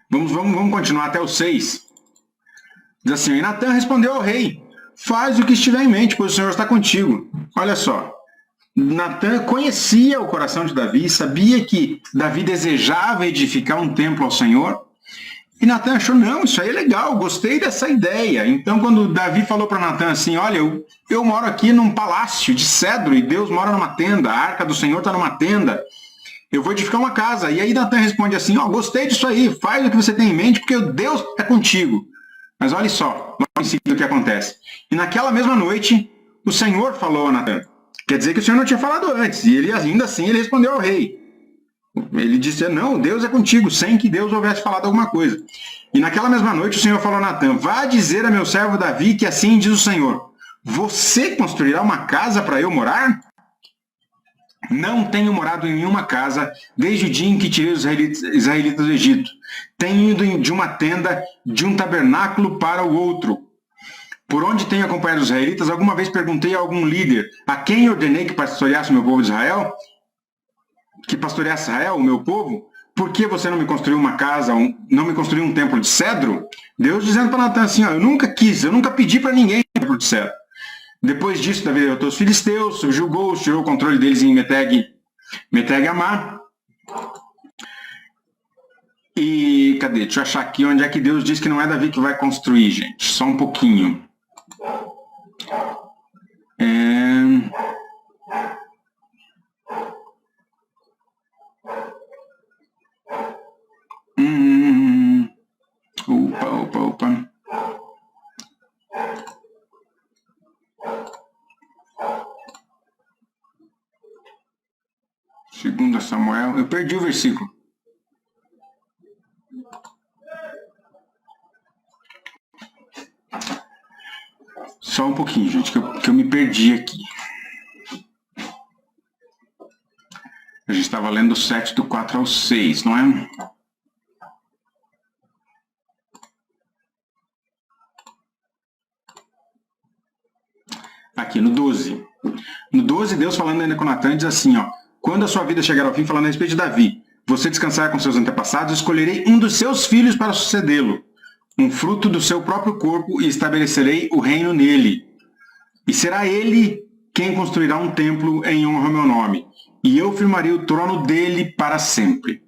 Vamos continuar até o 6. Diz assim, e Natan respondeu ao rei, faz o que estiver em mente, pois o Senhor está contigo. Olha só, Natan conhecia o coração de Davi, sabia que Davi desejava edificar um templo ao Senhor, e Natan achou, não, isso aí é legal, gostei dessa ideia. Então, quando Davi falou para Natan assim, olha, eu moro aqui num palácio de cedro e Deus mora numa tenda, a arca do Senhor está numa tenda, eu vou edificar uma casa. E aí Natan responde assim, gostei disso aí, faz o que você tem em mente, porque Deus é contigo. Mas olha só, logo em seguida o que acontece. E naquela mesma noite, o Senhor falou a Natan. Quer dizer que o Senhor não tinha falado antes, e ele ainda assim ele respondeu ao rei. Ele disse, não, Deus é contigo, sem que Deus houvesse falado alguma coisa. E naquela mesma noite o Senhor falou a Natan, vá dizer a meu servo Davi que assim diz o Senhor, você construirá uma casa para eu morar? Não tenho morado em nenhuma casa desde o dia em que tirei os israelitas do Egito. Tenho ido de uma tenda, de um tabernáculo para o outro. Por onde tenho acompanhado os israelitas, alguma vez perguntei a algum líder, a quem ordenei que pastoreasse o meu povo de Israel? Que pastoreasse Israel, o meu povo? Por que você não me construiu uma casa, não me construiu um templo de cedro? Deus dizendo para Natan assim, ó, eu nunca pedi para ninguém um templo de cedro. Depois disso, Davi derrotou os filisteus, subjugou-os, tirou o controle deles em Meteg-Amá. E cadê? Deixa eu achar aqui onde é que Deus diz que não é Davi que vai construir, gente. Só um pouquinho. Opa. Segundo Samuel, eu perdi o versículo. Só um pouquinho, gente, que eu me perdi aqui. A gente estava lendo o 7 do 4 ao 6, não é? Aqui no 12. No 12, Deus falando ainda com Natan diz assim, ó, quando a sua vida chegar ao fim, falando a respeito de Davi, você descansar com seus antepassados, escolherei um dos seus filhos para sucedê-lo, um fruto do seu próprio corpo, e estabelecerei o reino nele. E será ele quem construirá um templo em honra ao meu nome, e eu firmarei o trono dele para sempre.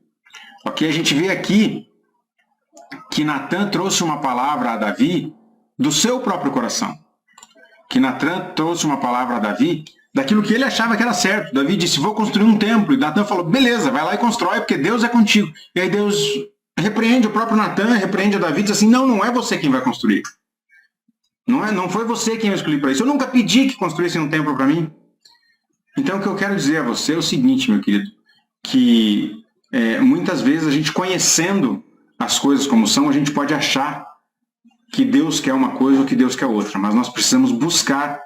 Ok? A gente vê aqui que Natan trouxe uma palavra a Davi do seu próprio coração. Que Natan trouxe uma palavra a Davi daquilo que ele achava que era certo. Davi disse, vou construir um templo. E Natan falou, beleza, vai lá e constrói, porque Deus é contigo. E aí Deus repreende o próprio Natan, repreende a Davi, diz assim, não é você quem vai construir. Não foi você quem eu escolhi para isso. Eu nunca pedi que construísse um templo para mim. Então o que eu quero dizer a você é o seguinte, meu querido, que muitas vezes a gente conhecendo as coisas como são, a gente pode achar que Deus quer uma coisa ou que Deus quer outra, mas nós precisamos buscar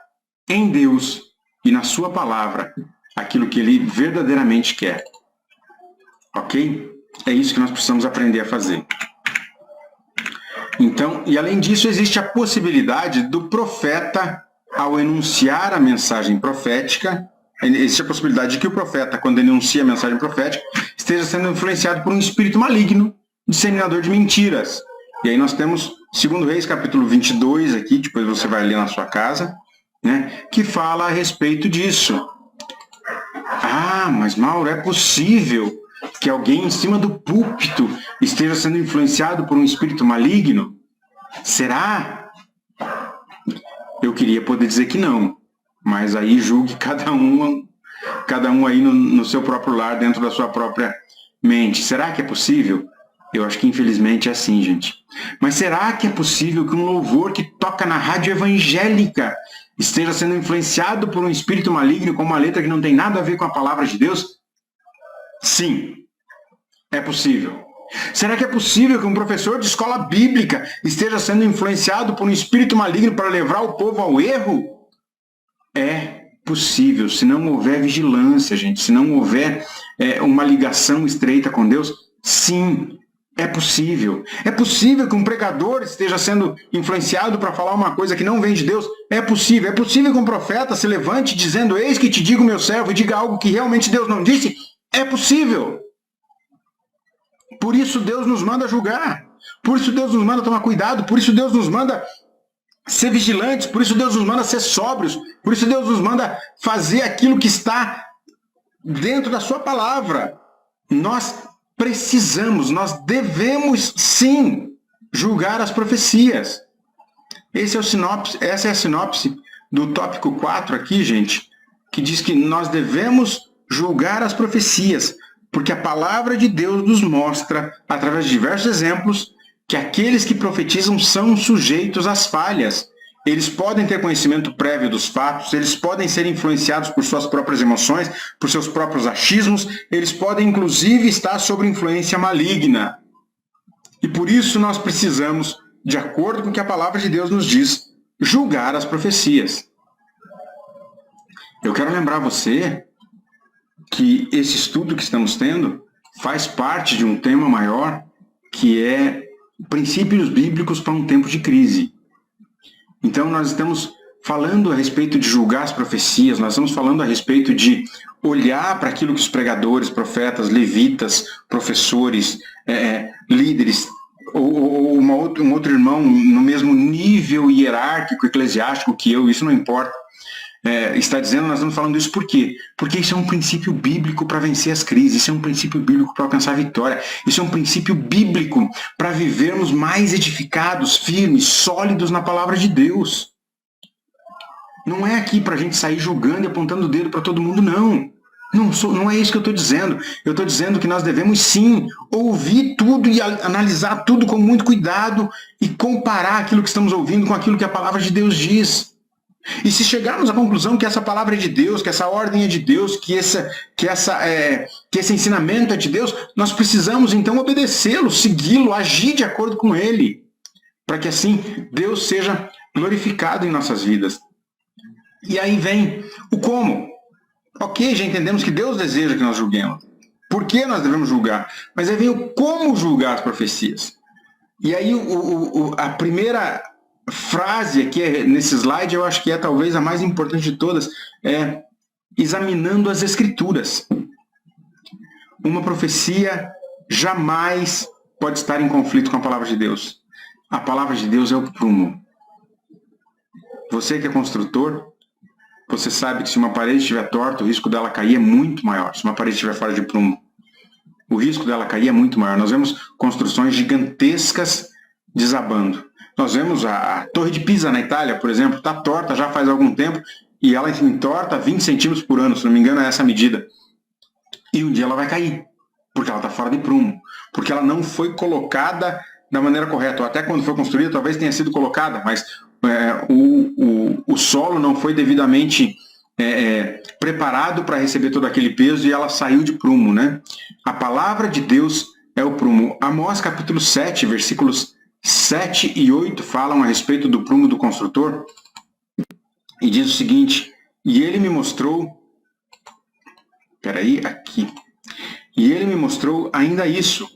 em Deus e na sua palavra aquilo que Ele verdadeiramente quer. Ok? É isso que nós precisamos aprender a fazer. Então, e além disso, existe a possibilidade do profeta, ao enunciar a mensagem profética, existe a possibilidade de que o profeta, quando enuncia a mensagem profética, esteja sendo influenciado por um espírito maligno, disseminador de mentiras. E aí nós temos 2 Reis, capítulo 22, aqui, depois você vai ler na sua casa, né, que fala a respeito disso. Ah, mas Mauro, é possível que alguém em cima do púlpito esteja sendo influenciado por um espírito maligno? Será? Eu queria poder dizer que não, mas aí julgue cada um aí no seu próprio lar, dentro da sua própria mente. Será que é possível? Eu acho que infelizmente é assim, gente. Mas será que é possível que um louvor que toca na rádio evangélica esteja sendo influenciado por um espírito maligno com uma letra que não tem nada a ver com a palavra de Deus? Sim, é possível. Será que é possível que um professor de escola bíblica esteja sendo influenciado por um espírito maligno para levar o povo ao erro? É possível, se não houver vigilância, gente, se não houver uma ligação estreita com Deus, sim, é possível. É possível que um pregador esteja sendo influenciado para falar uma coisa que não vem de Deus? É possível. É possível que um profeta se levante dizendo, eis que te digo, meu servo, e diga algo que realmente Deus não disse? É possível. Por isso Deus nos manda julgar. Por isso Deus nos manda tomar cuidado. Por isso Deus nos manda ser vigilantes. Por isso Deus nos manda ser sóbrios. Por isso Deus nos manda fazer aquilo que está dentro da sua palavra. Nós precisamos, nós devemos sim julgar as profecias. Essa é a sinopse do tópico 4 aqui, gente, que diz que nós devemos julgar as profecias, porque a palavra de Deus nos mostra, através de diversos exemplos, que aqueles que profetizam são sujeitos às falhas. eles podem ter conhecimento prévio dos fatos, eles podem ser influenciados por suas próprias emoções, por seus próprios achismos, eles podem inclusive estar sob influência maligna. E por isso nós precisamos, de acordo com o que a palavra de Deus nos diz, julgar as profecias. Eu quero lembrar você que esse estudo que estamos tendo faz parte de um tema maior, que é princípios bíblicos para um tempo de crise. Então nós estamos falando a respeito de julgar as profecias, nós estamos falando a respeito de olhar para aquilo que os pregadores, profetas, levitas, professores, líderes, ou um outro irmão no mesmo nível hierárquico, eclesiástico que eu, isso não importa, está dizendo. Nós estamos falando isso por quê? Porque isso é um princípio bíblico para vencer as crises, isso é um princípio bíblico para alcançar a vitória, isso é um princípio bíblico para vivermos mais edificados, firmes, sólidos na palavra de Deus. Não é aqui para a gente sair julgando e apontando o dedo para todo mundo, não. Não é isso que eu estou dizendo. Eu estou dizendo que nós devemos sim ouvir tudo e analisar tudo com muito cuidado e comparar aquilo que estamos ouvindo com aquilo que a palavra de Deus diz. E se chegarmos à conclusão que essa palavra é de Deus, que essa ordem é de Deus, que esse ensinamento é de Deus, nós precisamos então obedecê-lo, segui-lo, agir de acordo com ele, para que assim Deus seja glorificado em nossas vidas. E aí vem o como. Ok, já entendemos que Deus deseja que nós julguemos. Por que nós devemos julgar? Mas aí vem o como julgar as profecias. E aí a primeira frase aqui nesse slide, eu acho que é talvez a mais importante de todas, é examinando as Escrituras. Uma profecia jamais pode estar em conflito com a palavra de Deus. A palavra de Deus é o prumo. Você que é construtor, você sabe que se uma parede estiver torta, o risco dela cair é muito maior. Se uma parede estiver fora de prumo, o risco dela cair é muito maior. Nós vemos construções gigantescas desabando. Nós vemos a Torre de Pisa na Itália, por exemplo, está torta já faz algum tempo, e ela entorta 20 centímetros por ano, se não me engano é essa a medida. E um dia ela vai cair, porque ela está fora de prumo, porque ela não foi colocada da maneira correta, ou até quando foi construída talvez tenha sido colocada, mas o solo não foi devidamente preparado para receber todo aquele peso e ela saiu de prumo, né? A palavra de Deus é o prumo. Amós capítulo 7, versículos 7 e 8 falam a respeito do prumo do construtor e diz o seguinte: e ele me mostrou, e ele me mostrou ainda isso,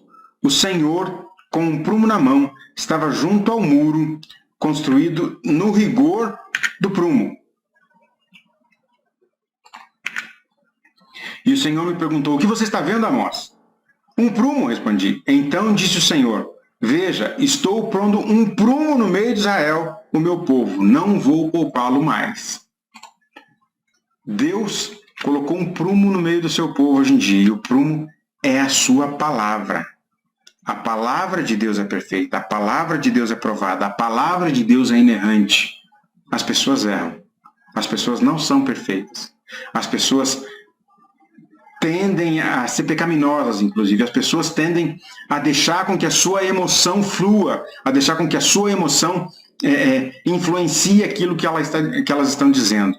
o Senhor com um prumo na mão estava junto ao muro construído no rigor do prumo. E o Senhor me perguntou: o que você está vendo, Amós? Um prumo, respondi. Então disse o Senhor: veja, estou pondo um prumo no meio de Israel, o meu povo, não vou poupá-lo mais. Deus colocou um prumo no meio do seu povo hoje em dia, e o prumo é a sua palavra. A palavra de Deus é perfeita, a palavra de Deus é provada, a palavra de Deus é inerrante. As pessoas erram, as pessoas não são perfeitas, as pessoas tendem a ser pecaminosas, inclusive. As pessoas tendem a deixar com que a sua emoção flua, a deixar com que a sua emoção influencie aquilo que elas estão dizendo.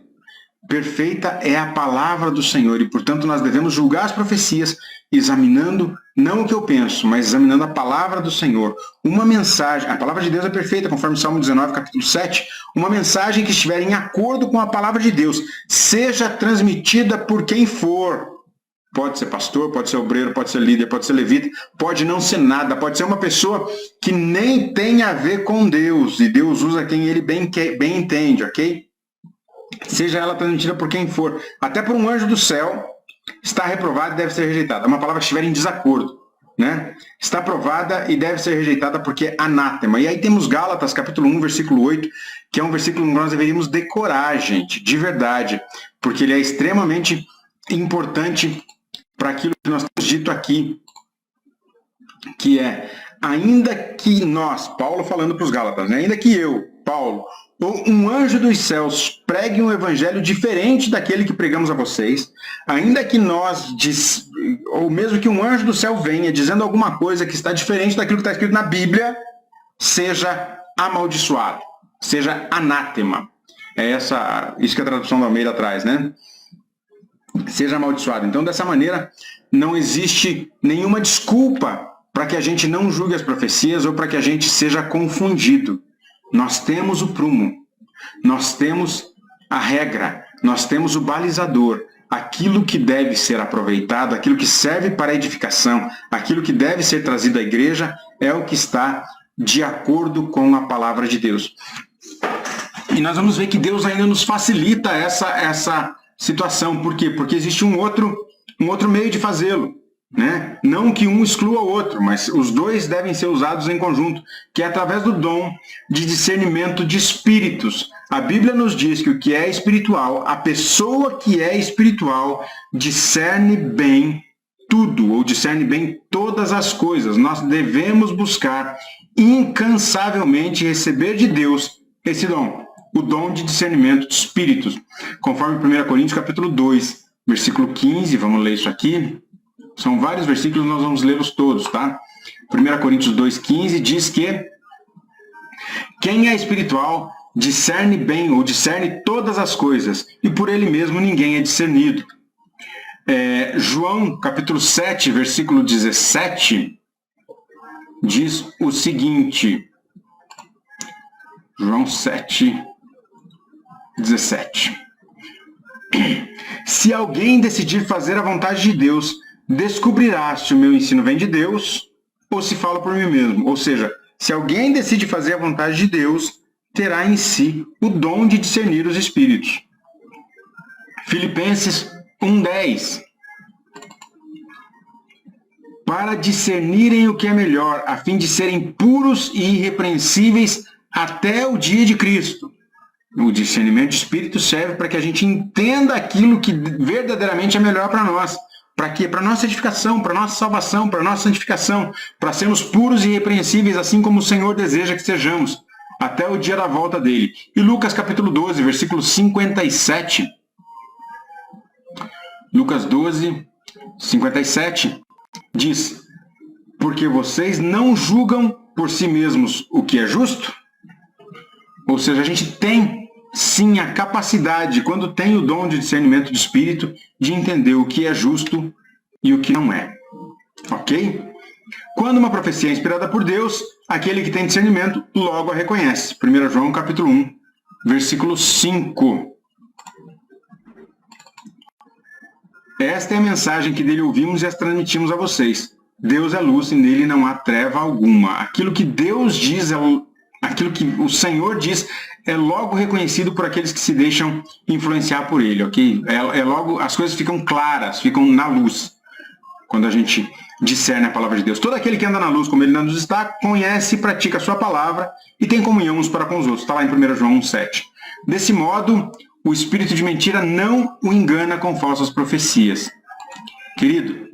Perfeita é a palavra do Senhor e, portanto, nós devemos julgar as profecias examinando não o que eu penso, mas examinando a palavra do Senhor. Uma mensagem, a palavra de Deus é perfeita, conforme Salmo 19, capítulo 7, uma mensagem que estiver em acordo com a palavra de Deus, seja transmitida por quem for. Pode ser pastor, pode ser obreiro, pode ser líder, pode ser levita, pode não ser nada, pode ser uma pessoa que nem tem a ver com Deus, e Deus usa quem ele bem entende, ok? Seja ela transmitida por quem for, até por um anjo do céu, está reprovada e deve ser rejeitada. É uma palavra que estiver em desacordo, né? Está aprovada e deve ser rejeitada porque é anátema. E aí temos Gálatas, capítulo 1, versículo 8, que é um versículo que nós deveríamos decorar, gente, de verdade, porque ele é extremamente importante para aquilo que nós temos dito aqui, que é: ainda que nós, Paulo falando para os Gálatas, né? Ainda que eu, Paulo, ou um anjo dos céus pregue um evangelho diferente daquele que pregamos a vocês, ainda que ou mesmo que um anjo do céu venha dizendo alguma coisa que está diferente daquilo que está escrito na Bíblia, seja amaldiçoado. seja anátema. É isso que a tradução da Almeida traz, né? Seja amaldiçoado. Então, dessa maneira, não existe nenhuma desculpa para que a gente não julgue as profecias ou para que a gente seja confundido. Nós temos o prumo, nós temos a regra, nós temos o balizador. Aquilo que deve ser aproveitado, aquilo que serve para a edificação, aquilo que deve ser trazido à igreja, é o que está de acordo com a palavra de Deus. E nós vamos ver que Deus ainda nos facilita essa situação. Por quê? Porque existe um outro meio de fazê-lo, né? Não que um exclua o outro, mas os dois devem ser usados em conjunto, que é através do dom de discernimento de espíritos. A Bíblia nos diz que o que é espiritual, a pessoa que é espiritual, discerne bem tudo, ou discerne bem todas as coisas. Nós devemos buscar incansavelmente receber de Deus esse dom, o dom de discernimento de espíritos. Conforme 1 Coríntios capítulo 2, versículo 15, vamos ler isso aqui. São vários versículos, nós vamos lê-los todos, tá? 1 Coríntios 2,15 diz que quem é espiritual discerne bem ou discerne todas as coisas, e por ele mesmo ninguém é discernido. João capítulo 7, versículo 17, diz o seguinte. João 7, 17. Se alguém decidir fazer a vontade de Deus, descobrirá se o meu ensino vem de Deus ou se falo por mim mesmo. Ou seja, se alguém decide fazer a vontade de Deus, terá em si o dom de discernir os espíritos. Filipenses 1:10. Para discernirem o que é melhor, a fim de serem puros e irrepreensíveis até o dia de Cristo. O discernimento de espírito serve para que a gente entenda aquilo que verdadeiramente é melhor para nós. Para quê? Para nossa edificação, para nossa salvação, para nossa santificação, para sermos puros e irrepreensíveis, assim como o Senhor deseja que sejamos, até o dia da volta dele. E Lucas capítulo 12, versículo 57. Lucas 12, 57, diz: porque vocês não julgam por si mesmos o que é justo? Ou seja, a gente tem sim a capacidade, quando tem o dom de discernimento de espírito, de entender o que é justo e o que não é. Ok? Quando uma profecia é inspirada por Deus, aquele que tem discernimento logo a reconhece. 1 João capítulo 1, versículo 5. Esta é a mensagem que dele ouvimos e as transmitimos a vocês. Deus é luz e nele não há treva alguma. Aquilo que Deus diz, aquilo que o Senhor diz, é logo reconhecido por aqueles que se deixam influenciar por ele, ok? Logo, as coisas ficam claras, ficam na luz, quando a gente discerne a palavra de Deus. Todo aquele que anda na luz, como ele na luz está, conhece e pratica a sua palavra e tem comunhão uns para com os outros. Está lá em 1 João 1,7. Desse modo, o espírito de mentira não o engana com falsas profecias. Querido,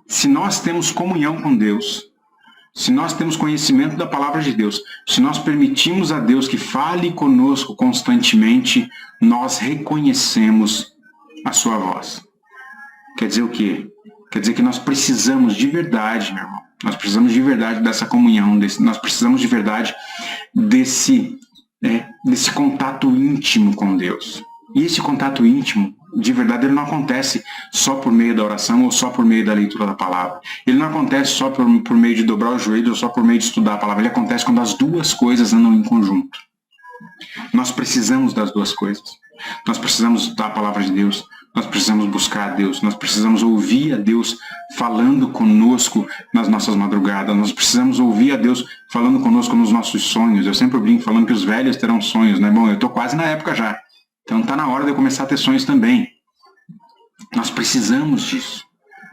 se nós temos comunhão com Deus, se nós temos conhecimento da palavra de Deus, se nós permitimos a Deus que fale conosco constantemente, nós reconhecemos a sua voz. Quer dizer o quê? Quer dizer que nós precisamos de verdade, meu irmão. Nós precisamos de verdade dessa comunhão, nós precisamos de verdade desse contato íntimo com Deus. E esse contato íntimo, de verdade, ele não acontece só por meio da oração ou só por meio da leitura da palavra. Ele não acontece só por meio de dobrar os joelhos ou só por meio de estudar a palavra. Ele acontece quando as duas coisas andam em conjunto. Nós precisamos das duas coisas. Nós precisamos estudar a palavra de Deus. Nós precisamos buscar a Deus. Nós precisamos ouvir a Deus falando conosco nas nossas madrugadas. Nós precisamos ouvir a Deus falando conosco nos nossos sonhos. Eu sempre brinco falando que os velhos terão sonhos, né? Bom, eu estou quase na época já. Então está na hora de eu começar a ter sonhos também. Nós precisamos disso.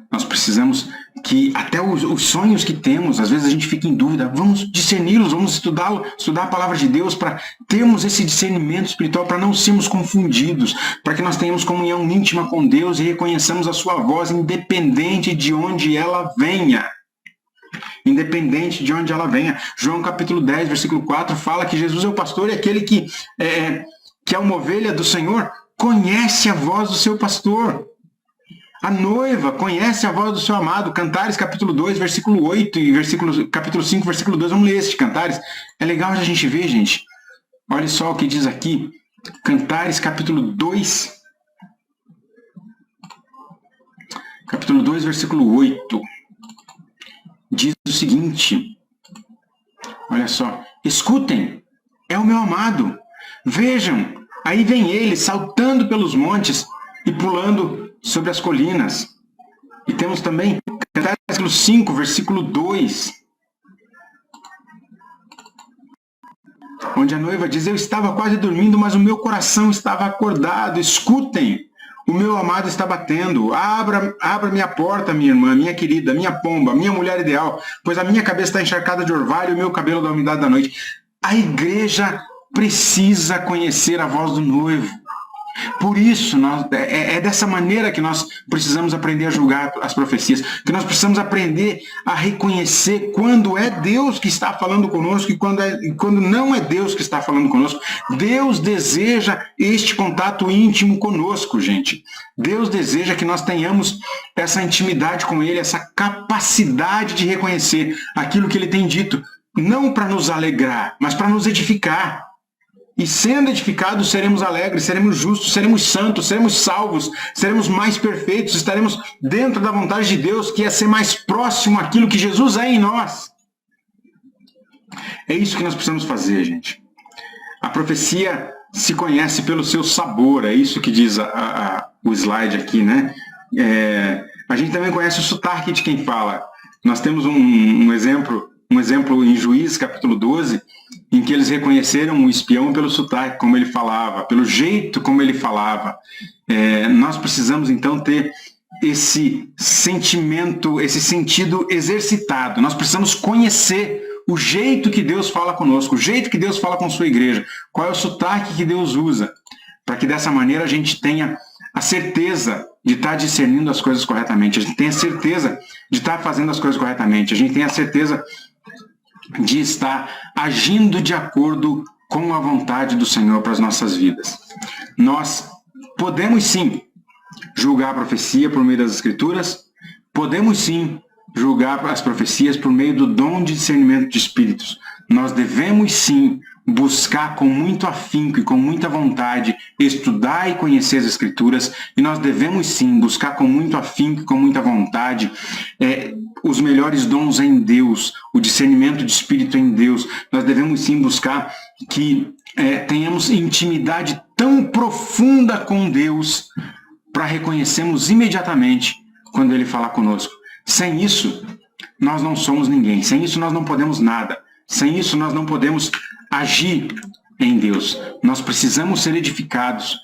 Nós precisamos que até os sonhos que temos, às vezes a gente fica em dúvida, vamos discerni-los, vamos estudar a palavra de Deus para termos esse discernimento espiritual, para não sermos confundidos, para que nós tenhamos comunhão íntima com Deus e reconheçamos a sua voz independente de onde ela venha. Independente de onde ela venha. João capítulo 10, versículo 4 fala que Jesus é o pastor e aquele que é uma ovelha do Senhor conhece a voz do seu pastor. A noiva conhece a voz do seu amado. Cantares, capítulo 2, versículo 8 e capítulo 5, versículo 2. Vamos ler esses Cantares. É legal a gente ver, gente. Olha só o que diz aqui. Cantares, capítulo 2. Capítulo 2, versículo 8. Diz o seguinte. Olha só. Escutem, é o meu amado. Vejam, aí vem ele saltando pelos montes e pulando sobre as colinas. E temos também Cantares, capítulo 5, versículo 2. Onde a noiva diz, eu estava quase dormindo, mas o meu coração estava acordado. Escutem, o meu amado está batendo. Abra minha porta, minha irmã, minha querida, minha pomba, minha mulher ideal, pois a minha cabeça está encharcada de orvalho e o meu cabelo da umidade da noite. A igreja precisa conhecer a voz do noivo. Por isso, é dessa maneira que nós precisamos aprender a julgar as profecias, que nós precisamos aprender a reconhecer quando é Deus que está falando conosco e quando não é Deus que está falando conosco. Deus deseja este contato íntimo conosco, gente. Deus deseja que nós tenhamos essa intimidade com Ele, essa capacidade de reconhecer aquilo que Ele tem dito, não para nos alegrar, mas para nos edificar. E sendo edificados, seremos alegres, seremos justos, seremos santos, seremos salvos, seremos mais perfeitos, estaremos dentro da vontade de Deus, que é ser mais próximo àquilo que Jesus é em nós. É isso que nós precisamos fazer, gente. A profecia se conhece pelo seu sabor, é isso que diz o slide aqui, né? A gente também conhece o sotaque de quem fala. Nós temos um exemplo em Juízes, capítulo 12, em que eles reconheceram o espião pelo sotaque, como ele falava, pelo jeito como ele falava. Nós precisamos, então, ter esse sentimento, esse sentido exercitado. Nós precisamos conhecer o jeito que Deus fala conosco, o jeito que Deus fala com sua igreja, qual é o sotaque que Deus usa, para que dessa maneira a gente tenha a certeza de estar discernindo as coisas corretamente, a gente tenha certeza de estar fazendo as coisas corretamente, a gente tenha a certeza de estar agindo de acordo com a vontade do Senhor para as nossas vidas. Nós podemos sim julgar a profecia por meio das Escrituras, podemos sim julgar as profecias por meio do dom de discernimento de espíritos. Nós devemos sim buscar com muito afinco e com muita vontade estudar e conhecer as Escrituras, e nós devemos sim buscar com muito afinco e com muita vontade os melhores dons em Deus, o discernimento de espírito em Deus. Nós devemos sim buscar que tenhamos intimidade tão profunda com Deus para reconhecermos imediatamente quando Ele falar conosco. Sem isso, nós não somos ninguém. Sem isso, nós não podemos nada. Sem isso, nós não podemos agir em Deus. Nós precisamos ser edificados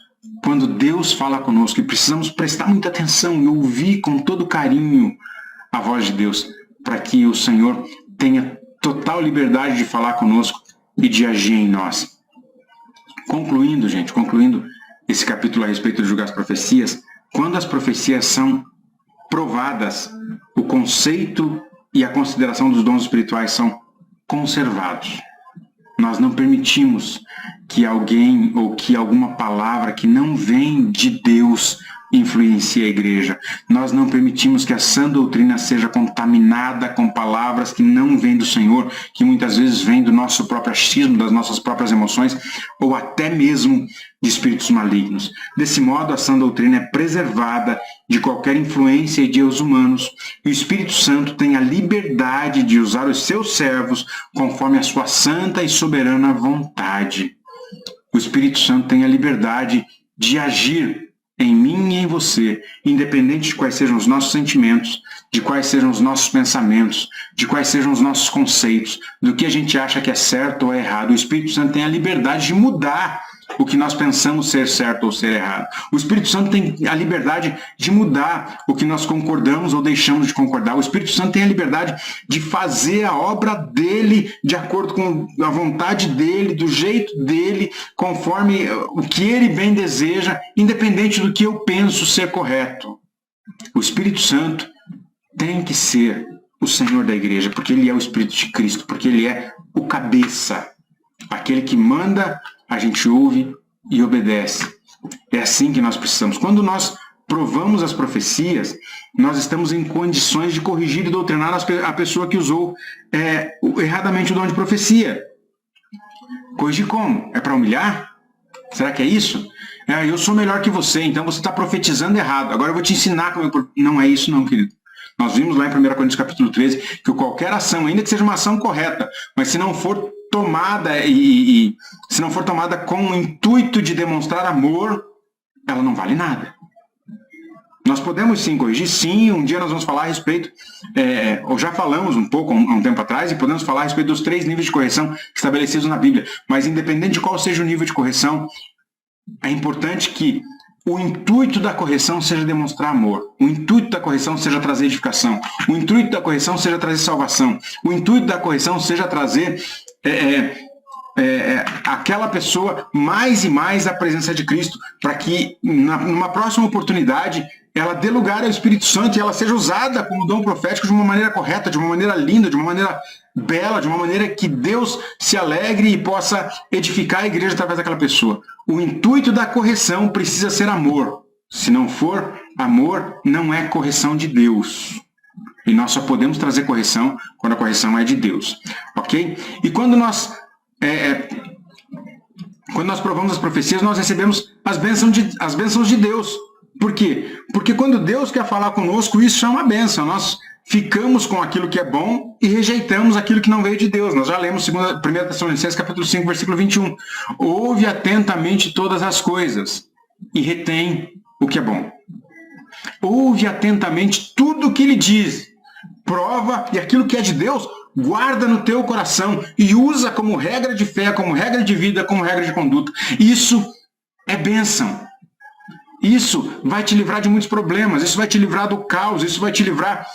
quando Deus fala conosco e precisamos prestar muita atenção e ouvir com todo carinho a voz de Deus, para que o Senhor tenha total liberdade de falar conosco e de agir em nós. Concluindo esse capítulo a respeito de julgar as profecias, quando as profecias são provadas, o conceito e a consideração dos dons espirituais são conservados. Nós não permitimos que alguém ou que alguma palavra que não vem de Deus influencie a igreja. Nós não permitimos que a sã doutrina seja contaminada com palavras que não vêm do Senhor, que muitas vezes vêm do nosso próprio achismo, das nossas próprias emoções, ou até mesmo de espíritos malignos. Desse modo, a sã doutrina é preservada de qualquer influência e de erros humanos, e o Espírito Santo tem a liberdade de usar os seus servos conforme a sua santa e soberana vontade. O Espírito Santo tem a liberdade de agir em mim e em você, independente de quais sejam os nossos sentimentos, de quais sejam os nossos pensamentos, de quais sejam os nossos conceitos, do que a gente acha que é certo ou é errado. O Espírito Santo tem a liberdade de mudar o que nós pensamos ser certo ou ser errado. O Espírito Santo tem a liberdade de mudar o que nós concordamos ou deixamos de concordar. O Espírito Santo tem a liberdade de fazer a obra dele de acordo com a vontade dele, do jeito dele, conforme o que ele bem deseja, independente do que eu penso ser correto. O Espírito Santo tem que ser o Senhor da igreja, porque ele é o Espírito de Cristo, porque ele é o cabeça, aquele que manda, a gente ouve e obedece. É assim que nós precisamos. Quando nós provamos as profecias, nós estamos em condições de corrigir e doutrinar a pessoa que usou erradamente o dom de profecia. Corrigir como? É para humilhar? Será que é isso? Eu sou melhor que você, então você está profetizando errado. Agora eu vou te ensinar como eu... Não é isso não, querido. Nós vimos lá em 1 Coríntios capítulo 13 que qualquer ação, ainda que seja uma ação correta, mas se não for tomada se não for tomada com o intuito de demonstrar amor, ela não vale nada. Nós podemos sim corrigir, sim. Um dia nós vamos falar a respeito, ou já falamos um pouco há um tempo atrás, e podemos falar a respeito dos 3 níveis de correção estabelecidos na Bíblia. Mas independente de qual seja o nível de correção, é importante que o intuito da correção seja demonstrar amor. O intuito da correção seja trazer edificação. O intuito da correção seja trazer salvação. O intuito da correção seja trazer aquela pessoa mais e mais à presença de Cristo, para que numa próxima oportunidade ela dê lugar ao Espírito Santo e ela seja usada como dom profético de uma maneira correta, de uma maneira linda, de uma maneira bela, de uma maneira que Deus se alegre e possa edificar a igreja através daquela pessoa. O intuito da correção precisa ser amor. Se não for amor, não é correção de Deus. E nós só podemos trazer correção quando a correção é de Deus. Ok? E quando nós provamos as profecias, nós recebemos as bênçãos de Deus. Por quê? Porque quando Deus quer falar conosco, isso é uma bênção. Nós ficamos com aquilo que é bom e rejeitamos aquilo que não veio de Deus. Nós já lemos 1 Tessalonicenses capítulo 5, versículo 21. Ouve atentamente todas as coisas e retém o que é bom. Ouve atentamente tudo o que ele diz. Prova, e aquilo que é de Deus, guarda no teu coração e usa como regra de fé, como regra de vida, como regra de conduta. Isso é bênção. Isso vai te livrar de muitos problemas, isso vai te livrar do caos, isso vai te livrar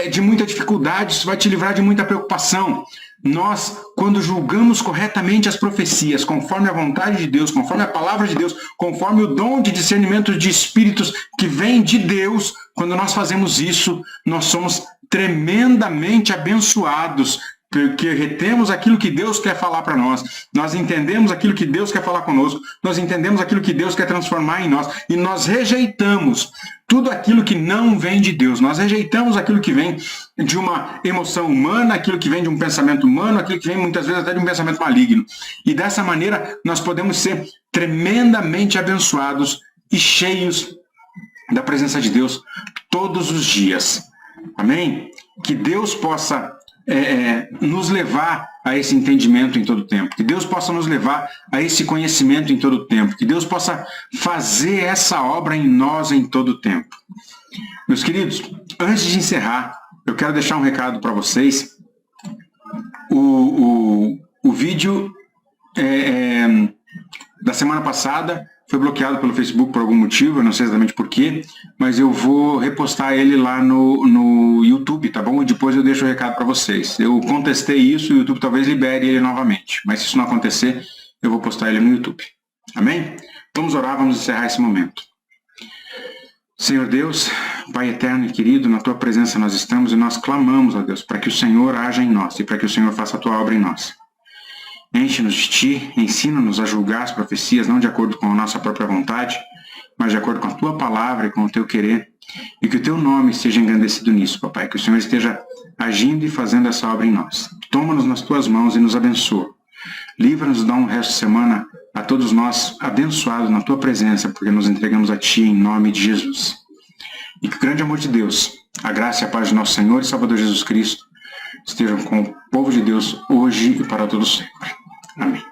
de muita dificuldade, isso vai te livrar de muita preocupação. Nós, quando julgamos corretamente as profecias, conforme a vontade de Deus, conforme a palavra de Deus, conforme o dom de discernimento de espíritos que vem de Deus, quando nós fazemos isso, nós somos tremendamente abençoados, porque retemos aquilo que Deus quer falar para nós, nós entendemos aquilo que Deus quer falar conosco, nós entendemos aquilo que Deus quer transformar em nós, e nós rejeitamos tudo aquilo que não vem de Deus, nós rejeitamos aquilo que vem de uma emoção humana, aquilo que vem de um pensamento humano, aquilo que vem muitas vezes até de um pensamento maligno. E dessa maneira nós podemos ser tremendamente abençoados e cheios da presença de Deus todos os dias. Amém? Que Deus possa nos levar a esse entendimento em todo o tempo, que Deus possa nos levar a esse conhecimento em todo o tempo, que Deus possa fazer essa obra em nós em todo o tempo. Meus queridos, antes de encerrar, eu quero deixar um recado para vocês. O vídeo da semana passada foi bloqueado pelo Facebook por algum motivo, eu não sei exatamente porquê, mas eu vou repostar ele lá no YouTube, tá bom? E depois eu deixo o recado para vocês. Eu contestei isso, o YouTube talvez libere ele novamente, mas se isso não acontecer, eu vou postar ele no YouTube. Amém? Vamos orar, vamos encerrar esse momento. Senhor Deus, Pai eterno e querido, na Tua presença nós estamos e nós clamamos, ó Deus, para que o Senhor haja em nós e para que o Senhor faça a Tua obra em nós. Enche-nos de Ti, ensina-nos a julgar as profecias, não de acordo com a nossa própria vontade, mas de acordo com a Tua palavra e com o Teu querer. E que o Teu nome seja engrandecido nisso, Papai. Que o Senhor esteja agindo e fazendo essa obra em nós. Toma-nos nas Tuas mãos e nos abençoa. Livra-nos, dá um resto de semana a todos nós abençoados na Tua presença, porque nos entregamos a Ti em nome de Jesus. E que o grande amor de Deus, a graça e a paz de nosso Senhor e Salvador Jesus Cristo estejam com o povo de Deus hoje e para todos sempre. Amém.